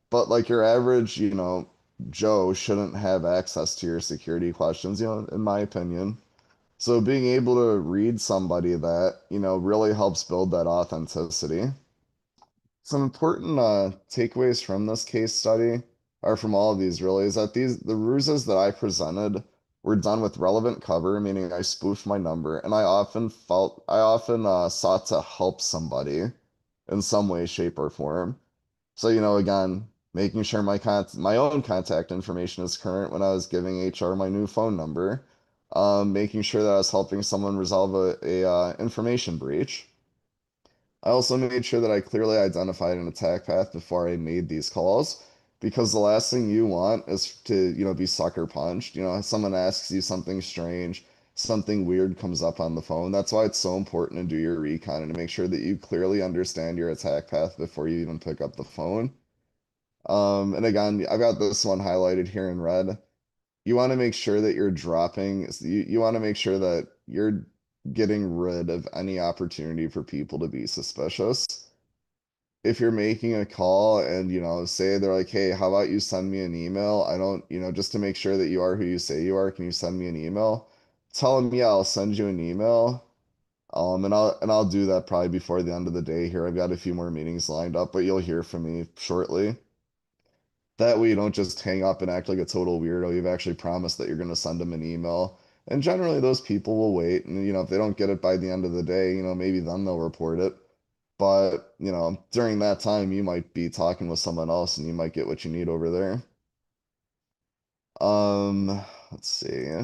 but like your average, Joe shouldn't have access to your security questions, in my opinion. So being able to read somebody that, really helps build that authenticity. Some important takeaways from this case study, or from all of these really, is that the ruses that I presented were done with relevant cover, meaning I spoofed my number, and I often sought to help somebody in some way, shape, or form. So, again, making sure my own contact information is current when I was giving HR my new phone number, making sure that I was helping someone resolve a information breach. I also made sure that I clearly identified an attack path before I made these calls, because the last thing you want is to, be sucker punched. Someone asks you something strange, something weird comes up on the phone. That's why it's so important to do your recon and to make sure that you clearly understand your attack path before you even pick up the phone. And again, I've got this one highlighted here in red. You want to make sure that you want to make sure that you're getting rid of any opportunity for people to be suspicious. If you're making a call and, say they're like, hey, how about you send me an email? I don't, just to make sure that you are who you say you are, can you send me an email? Tell them, yeah, I'll send you an email. And I'll do that probably before the end of the day here. I've got a few more meetings lined up, but you'll hear from me shortly. That way you don't just hang up and act like a total weirdo. You've actually promised that you're going to send them an email. And generally those people will wait. And, if they don't get it by the end of the day, maybe then they'll report it. But, during that time, you might be talking with someone else and you might get what you need over there. Let's see.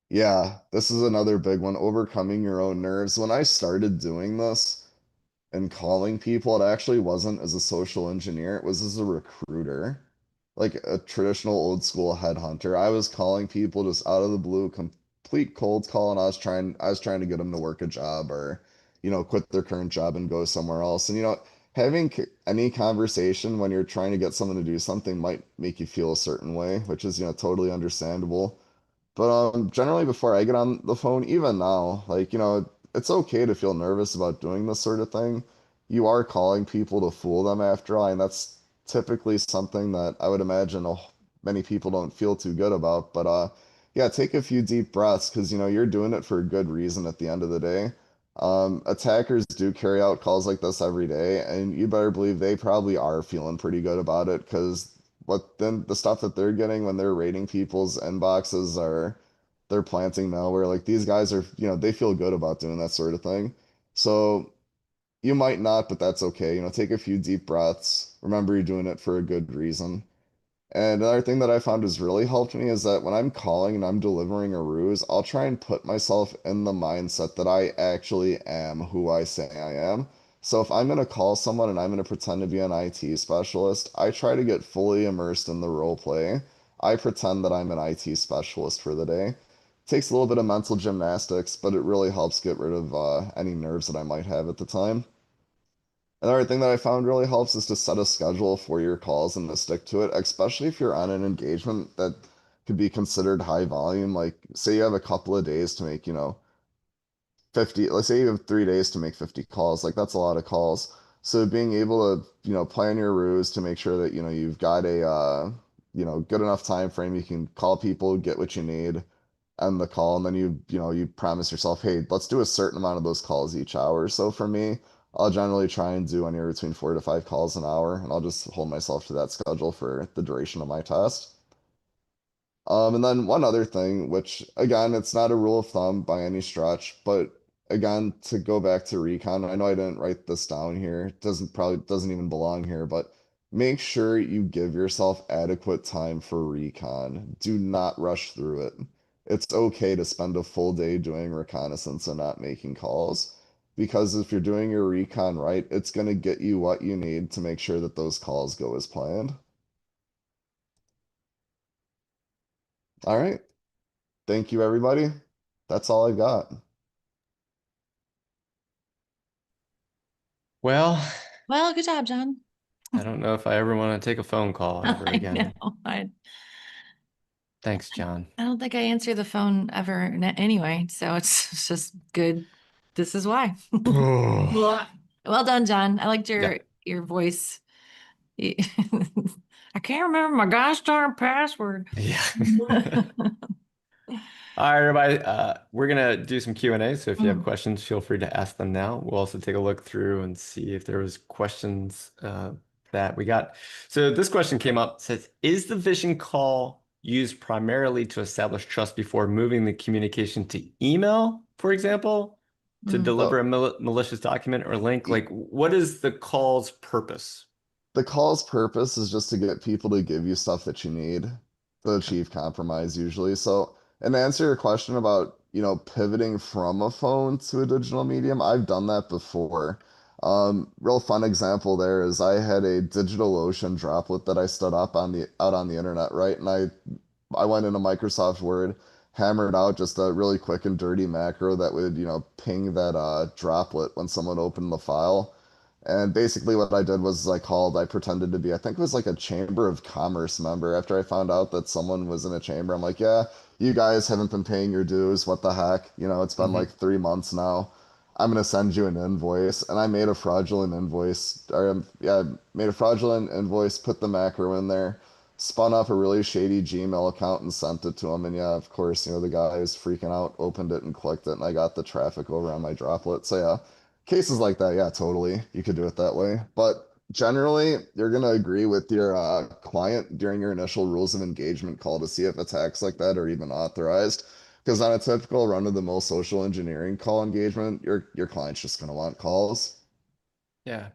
Yeah, this is another big one, overcoming your own nerves. When I started doing this and calling people, it actually wasn't as a social engineer, it was as a recruiter, like a traditional old school headhunter. I was calling people just out of the blue, complete cold call, and I was trying to get them to work a job or, quit their current job and go somewhere else. And having any conversation when you're trying to get someone to do something might make you feel a certain way, which is, totally understandable. But generally before I get on the phone, even now, like, it's okay to feel nervous about doing this sort of thing. You are calling people to fool them after all, and that's typically something that I would imagine many people don't feel too good about. But yeah, take a few deep breaths because you're doing it for a good reason at the end of the day. Attackers do carry out calls like this every day, and you better believe they probably are feeling pretty good about it because what then the stuff that they're getting when they're raiding people's inboxes are they're planting malware. Like these guys are, they feel good about doing that sort of thing. So you might not, but that's okay. Take a few deep breaths. Remember you're doing it for a good reason. And another thing that I found has really helped me is that when I'm calling and I'm delivering a ruse, I'll try and put myself in the mindset that I actually am who I say I am. So if I'm going to call someone and I'm going to pretend to be an IT specialist, I try to get fully immersed in the role play. I pretend that I'm an IT specialist for the day. Takes a little bit of mental gymnastics, but it really helps get rid of any nerves that I might have at the time. Another thing that I found really helps is to set a schedule for your calls and to stick to it, especially if you're on an engagement that could be considered high volume. Like, say you have a couple of days to make, 50, let's say you have 3 days to make 50 calls, like that's a lot of calls. So being able to, plan your ruse to make sure that, you've got a, good enough time frame, you can call people, get what you need, end the call, and then you promise yourself, hey, let's do a certain amount of those calls each hour. So for me, I'll generally try and do anywhere between 4 to 5 calls an hour, and I'll just hold myself to that schedule for the duration of my test. And then one other thing, which again, it's not a rule of thumb by any stretch, but again, to go back to recon, I know I didn't write this down here. It doesn't even belong here, but make sure you give yourself adequate time for recon. Do not rush through it. It's okay to spend a full day doing reconnaissance and not making calls, because if you're doing your recon right, it's going to get you what you need to make sure that those calls go as planned. All right. Thank you, everybody. That's all I got. Well, Well, good job, John. I don't know if I ever want to take a phone call ever I again. know. Thanks, John. I don't think I answer the phone ever anyway, so it's just good. This is why. Well done, John. I liked Yeah. your voice. I can't remember my gosh darn password. Yeah. All right, everybody. We're gonna do some Q&A. So if you have Mm, questions, feel free to ask them now. We'll also take a look through and see if there was questions that we got. So this question came up. It says, is the vision call used primarily to establish trust before moving the communication to email, for example, to mm. deliver a malicious document or link? E- Like, what is the call's purpose? the call's purpose is just to get people to give you stuff that you need to Okay. achieve compromise usually. So, and to answer your question about, pivoting from a phone to a digital medium, I've done that before. Real fun example there is I had a DigitalOcean droplet that I stood up out on the internet, right? And I went into Microsoft Word, hammered out just a really quick and dirty macro that would, ping that droplet when someone opened the file. And basically what I did was I pretended to be, I think it was like a Chamber of Commerce member. After I found out that someone was in a chamber, I'm like, yeah, you guys haven't been paying your dues. What the heck? It's been Hmm. like 3 months now. I'm gonna send you an invoice. And I made a fraudulent invoice, or yeah, made a fraudulent invoice, put the macro in there, spun up a really shady Gmail account and sent it to him. And yeah, of course, the guy was freaking out, opened it and clicked it, and I got the traffic over on my droplet. So yeah, cases like that, yeah, totally. You could do it that way. But generally, you're gonna agree with your client during your initial rules of engagement call to see if attacks like that are even authorized. Because on a typical run-of-the-mill social engineering call engagement, your client's just gonna want calls. Yeah.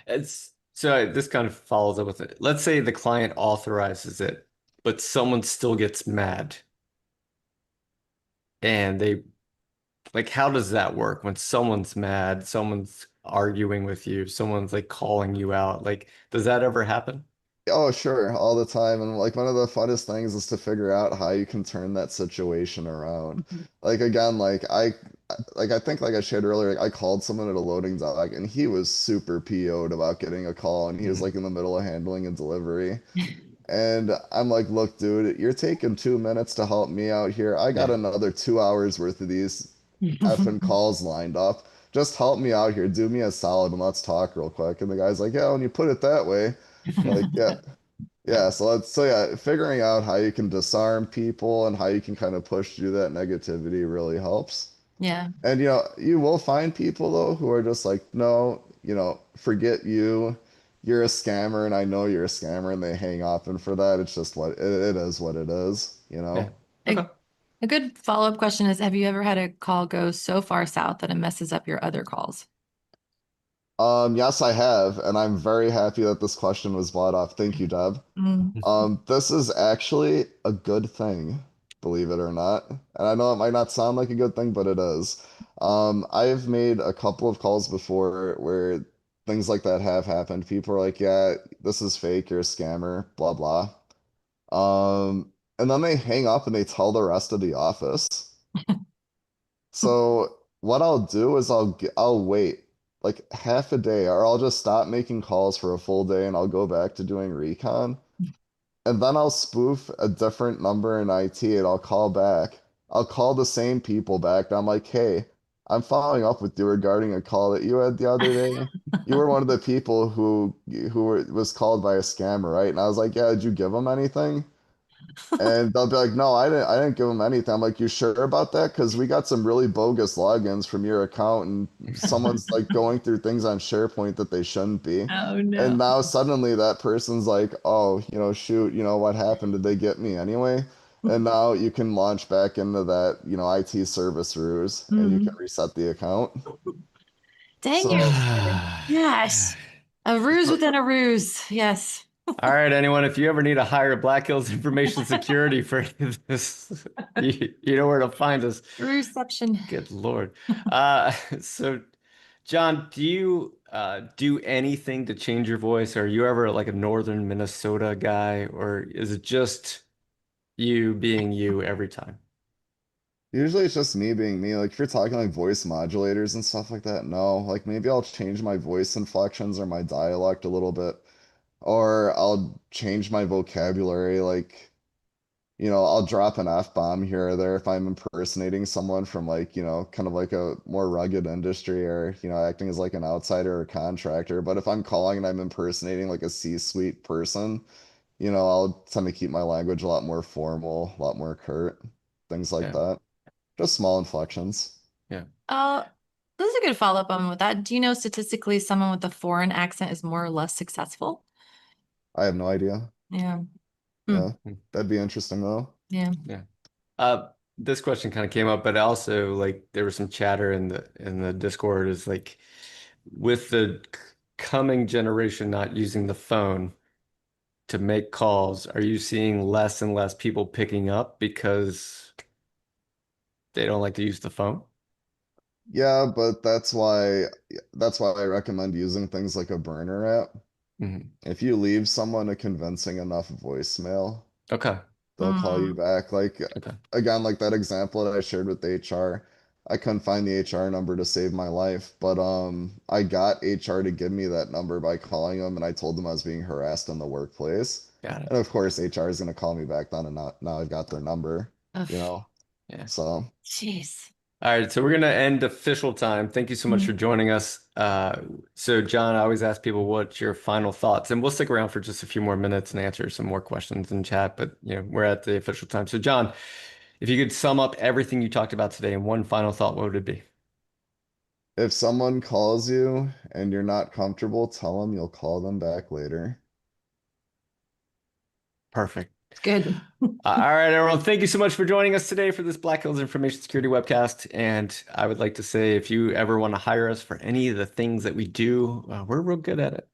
It's so this kind of follows up with it. Let's say the client authorizes it, but someone still gets mad and they like how does that work when someone's mad, someone's arguing with you, someone's like calling you out? Like, does that ever happen? Oh, sure, all the time. And like one of the funnest things is to figure out how you can turn that situation around. Like again, like I think like I shared earlier, like I called someone at a loading dock and he was super PO'd about getting a call and he was Mhm. like in the middle of handling a delivery. And I'm like, look, dude, you're taking 2 minutes to help me out here. I got Yeah. another 2 hours worth of these effing calls lined up. Just help me out here. Do me a solid and let's talk real quick. And the guy's like, yeah, when you put it that way, like, yeah, Yeah. yeah. So yeah, figuring out how you can disarm people and how you can kind of push through that negativity really helps. Yeah. And you will find people though who are just like, no, forget you. You're a scammer, and I know you're a scammer, and they hang up. And for that, it's just it is what it is. Yeah. A, Okay. a good follow-up question is, have you ever had a call go so far south that it messes up your other calls? Yes, I have, and I'm very happy that this question was brought up. Thank you, Deb. Mm. This is actually a good thing, believe it or not. And I know it might not sound like a good thing, but it is. I've made a couple of calls before where things like that have happened. People are like, yeah, this is fake, you're a scammer, blah blah. And then they hang up and they tell the rest of the office. So what I'll do is I'll wait like half a day, or I'll just stop making calls for a full day and I'll go back to doing recon. And then I'll spoof a different number in IT and I'll call back. I'll call the same people back. And I'm like, hey, I'm following up with you regarding a call that you had the other day. You were one of the people was called by a scammer, right? And I was like, yeah, did you give them anything? And they'll be like, no, I didn't give them anything. I'm like, you sure about that? Because we got some really bogus logins from your account, and someone's like going through things on SharePoint that they shouldn't be. Oh And no. now suddenly that person's like, oh, shoot, what happened? Did they get me anyway? And now you can launch back into that, IT service ruse, and you can Mm. reset the account. Dang So, it. Gosh. A ruse so within a ruse. Yes. All right, anyone, if you ever need to hire Black Hills Information Security for any of this, you know where to find us. Ruseception. Good Lord. Uh, so, John, do you do anything to change your voice? Are you ever like a northern Minnesota guy, or is it just you being you every time? usually it's just me being me. Like if you're talking like voice modulators and stuff like that, no. Like maybe I'll change my voice inflections or my dialect a little bit, or I'll change my vocabulary. Like, I'll drop an F-bomb here or there if I'm impersonating someone from like, kind of like a more rugged industry or, acting as like an outsider or contractor. But if I'm calling and I'm impersonating like a C-suite person, I'll tend to keep my language a lot more formal, a lot more curt, things like Yeah, that. Just small inflections. yeah. Uh, this is a good follow-up on with that. Do you know statistically someone with a foreign accent is more or less successful? I have no idea. Yeah. Hmm. Yeah, that'd be interesting though. Yeah. Yeah. This question kind of came up, but also like there was some chatter in the Discord is like with the coming generation not using the phone to make calls, are you seeing less and less people picking up because they don't like to use the phone? Yeah, but that's why I recommend using things like a burner app. Hmm. If you leave someone a convincing enough voicemail, Okay. they'll call you Mm. back. Like Okay. again, like that example that I shared with HR, I couldn't find the HR number to save my life, but I got HR to give me that number by calling them and I told them I was being harassed in the workplace. Got it. And of course HR is gonna call me back then and now I've got their number, you Ugh. know. Yeah. So Jeez. All right, so we're gonna end official time. Thank you so much for Mm. joining us. So John, I always ask people what's your final thoughts, and we'll stick around for just a few more minutes and answer some more questions in chat, but we're at the official time. So John, if you could sum up everything you talked about today in one final thought, what would it be? If someone calls you and you're not comfortable, tell them you'll call them back later. Perfect. It's good. All right, everyone. Thank you so much for joining us today for this Black Hills Information Security webcast. And I would like to say, if you ever want to hire us for any of the things that we do, we're real good at it.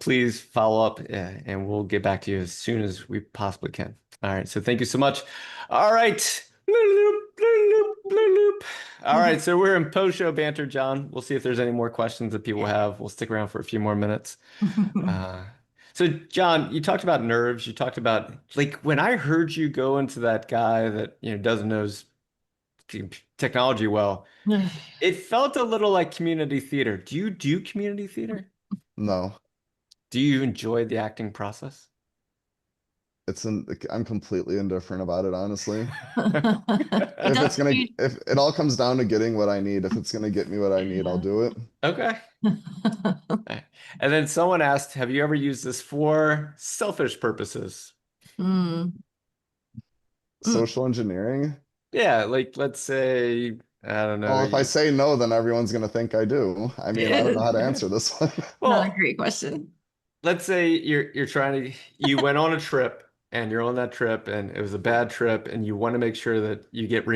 Please follow up and we'll get back to you as soon as we possibly can. All right. So thank you so much. All right. Bloop, bloop, bloop. All right. So we're in post-show banter, John. We'll see if there's any more questions that people have. We'll stick around for a few more minutes. Uh, so, John, you talked about nerves. You talked about like when I heard you go into that guy that doesn't know his technology well, it felt a little like community theater. Do you do community theater? No, Do you enjoy the acting process? I'm completely indifferent about it, honestly. It does. If it all comes down to getting what I need, if it's gonna get me what I need, I'll Yeah. do it. Okay. And then someone asked, have you ever used this for selfish purposes? Mm. Mm. Social engineering? Yeah, like let's say, I don't know, Well, if I say no, then everyone's gonna think I do. I mean, I don't know how to answer this one. Another well, great question. let's say you're trying to you went on a trip and you're on that trip and it was a bad trip and you want to make sure that you get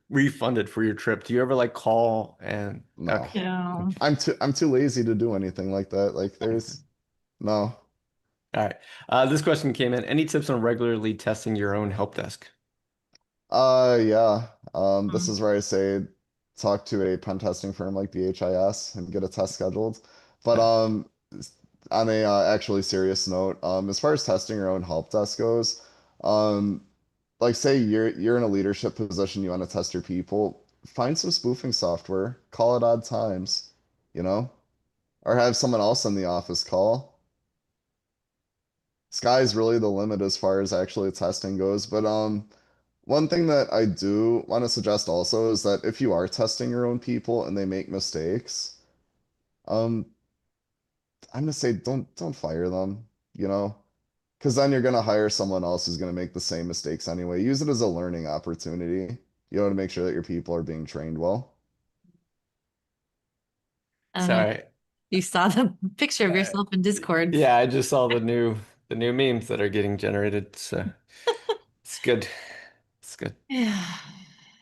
refunded for your trip. Do you ever like call and No. okay. Yeah. I'm too lazy to do anything like that. Like there's no. All right. This question came in. Any tips on regularly testing your own help desk? Yeah. This Mm. is where I say talk to a pen testing firm like BHIS and get a test scheduled. But Uh, on a actually serious note, as far as testing your own help desk goes, um, like say you're in a leadership position, you want to test your people, find some spoofing software, call at odd times, you know, or have someone else in the office call. Sky's really the limit as far as actually testing goes. But one thing that I do want to suggest also is that if you are testing your own people and they make mistakes, um, I'm gonna say don't fire them, you know, because then you're gonna hire someone else who's gonna make the same mistakes anyway. Use it as a learning opportunity, to make sure that your people are being trained well. I don't know. sorry. You saw the picture of Uh, yourself in Discord. yeah, I just saw the new memes that are getting generated. So it's good. It's good. Yeah.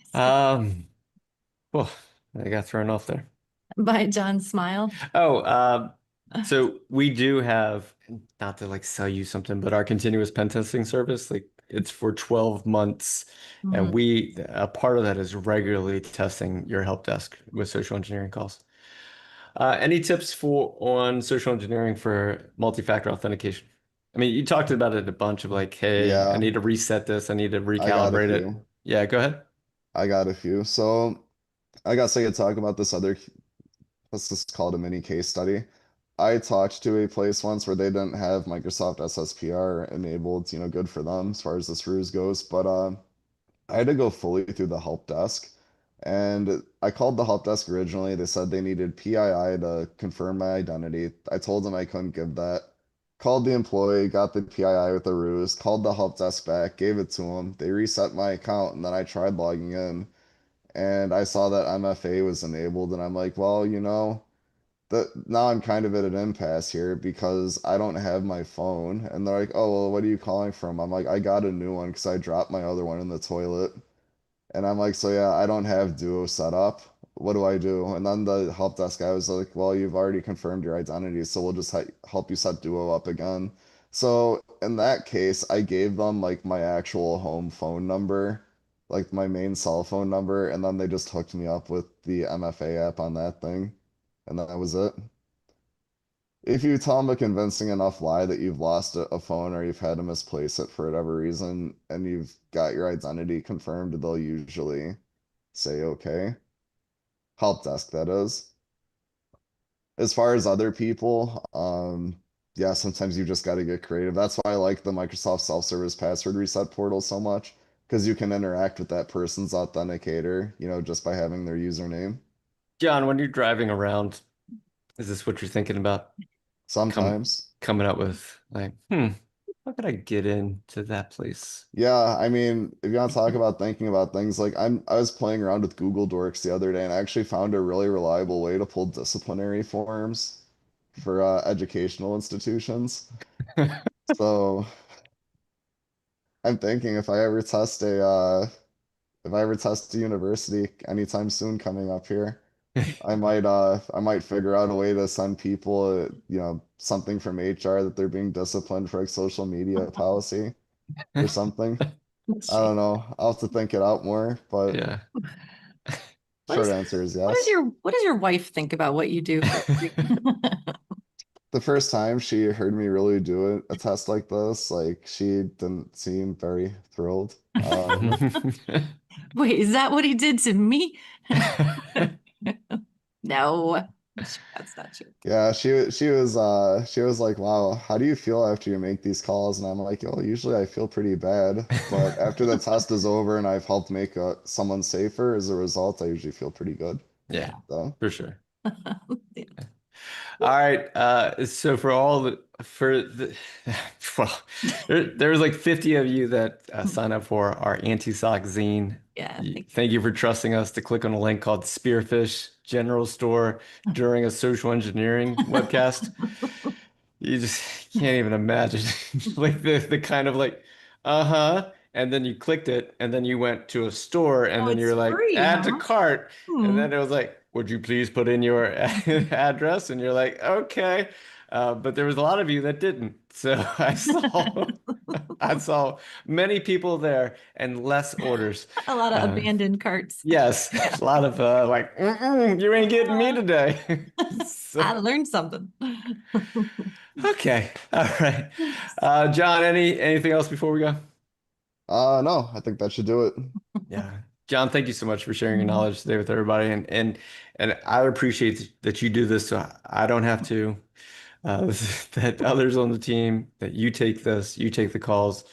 It's good. Um, well, I got thrown off there. By John's smile. Oh, so we do have, not to like sell you something, but our continuous pen testing service, like it's for 12 months. And Mm. a part of that is regularly testing your help desk with social engineering calls. Any tips on social engineering for multi-factor authentication? I mean, you talked about it a bunch of like, hey, I Yeah, need to reset this. I need to I got a recalibrate it. few. Yeah, go ahead. I got a few. So I guess I could talk about this other, let's just call it a mini case study. I talked to a place once where they didn't have Microsoft SSPR enabled, good for them as far as this ruse goes. But I had to go fully through the help desk. And I called the help desk originally. They said they needed PII to confirm my identity. I told them I couldn't give that. Called the employee, got the PII with the ruse, called the help desk back, gave it to them. They reset my account, and then I tried logging in. And I saw that MFA was enabled, and I'm like, well, that now I'm kind of at an impasse here because I don't have my phone. And they're like, oh, well, what are you calling from? I'm like, I got a new one because I dropped my other one in the toilet. And I'm like, so yeah, I don't have Duo set up. What do I do? And then the help desk guy was like, well, you've already confirmed your identity, so we'll just help you set Duo up again. So in that case, I gave them like my actual home phone number, like my main cell phone number, and then they just hooked me up with the MFA app on that thing. And that was it. If you tell them a convincing enough lie that you've lost a phone or you've had to misplace it for whatever reason and you've got your identity confirmed, they'll usually say okay. Help desk, that is. As far as other people, yeah, sometimes you just got to get creative. That's why I like the Microsoft self-service password reset portal so much, because you can interact with that person's authenticator, just by having their username. John, when you're driving around, is this what you're thinking about? Come Sometimes. coming up with like, how could I get into that place? Yeah, I mean, if you want to talk about thinking about things, like I was playing around with Google Dorks the other day and I actually found a really reliable way to pull disciplinary forms for educational institutions. So I'm thinking if I ever test a university anytime soon coming up here, I might figure out a way to send people something from HR that they're being disciplined for like social media policy or something. I don't know. I'll have to think it out more, but Yeah. What short is answer is yes. what does your wife think about what you do for The first time she heard me really do a test like this, like she didn't seem very thrilled. Wait, is that what he did to me? No, that's not true. Yeah, she was like, "Wow, how do you feel after you make these calls?" And I'm like, "Oh, usually I feel pretty bad, but after the test is over and I've helped make someone safer as a result, I usually feel pretty good." Yeah, So, for sure. Yeah. All right. So for the well, there was like 50 of you that signed up for our anti-sock zine. Yeah, thank Thank you for trusting us to click on a link called Spearfish General Store during a social engineering webcast. you. You just can't even imagine like the kind of like, uh-huh. And then you clicked it, and then you went to a store, and Oh, then it's you're like, free, add to huh? cart. And Hmm. then it was like, would you please put in your address? And you're like, okay. But there was a lot of you that didn't. So I saw many people there and less orders. A lot of Uh, abandoned carts. yes, Yeah. a lot of like, you ain't getting me today. So, I learned something. okay, all right. John, anything else before we go? no, I think that should do it. Yeah. John, thank you so much for sharing your Mhm. knowledge today with everybody. And I appreciate that you do this so I don't have to. That others on the team, that you take this, you take the calls.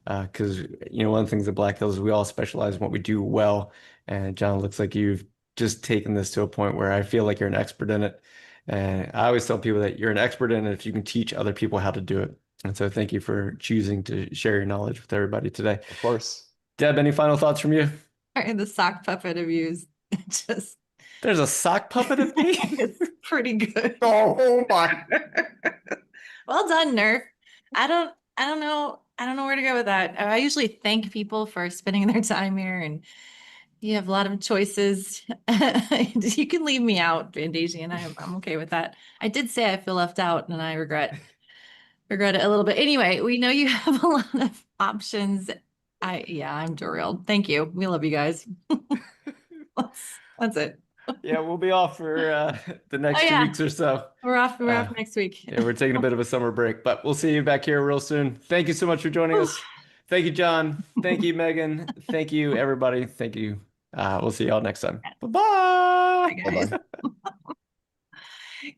Because one of the things at Black Hills is we all specialize in what we do well. And John, looks like you've just taken this to a point where I feel like you're an expert in it. And I always tell people that you're an expert in it if you can teach other people how to do it. And so thank you for choosing to share your knowledge with everybody today. Of course. Deb, any final thoughts from you? And the sock puppet of use just There's a sock puppet of me. it's pretty good. Oh my. Well done, Nerf. I don't know where to go with that. I usually thank people for spending their time here, and you have a lot of choices. You can leave me out, Bandagy, and I'm okay with that. I did say I feel left out, and I regret it a little bit. Anyway, we know you have a lot of options. Yeah, I'm derailed. Thank you. We love you guys. That's it. Yeah, we'll be off for the Oh next two yeah, weeks or so. we're Uh, off next week. yeah, we're taking a bit of a summer break, but we'll see you back here real soon. Thank you so much for joining Whew. us. Thank you, John. Thank you, Megan. Thank you, everybody. Thank you. We'll see y'all next time. Bye, Bye-bye. Bye bye. guys.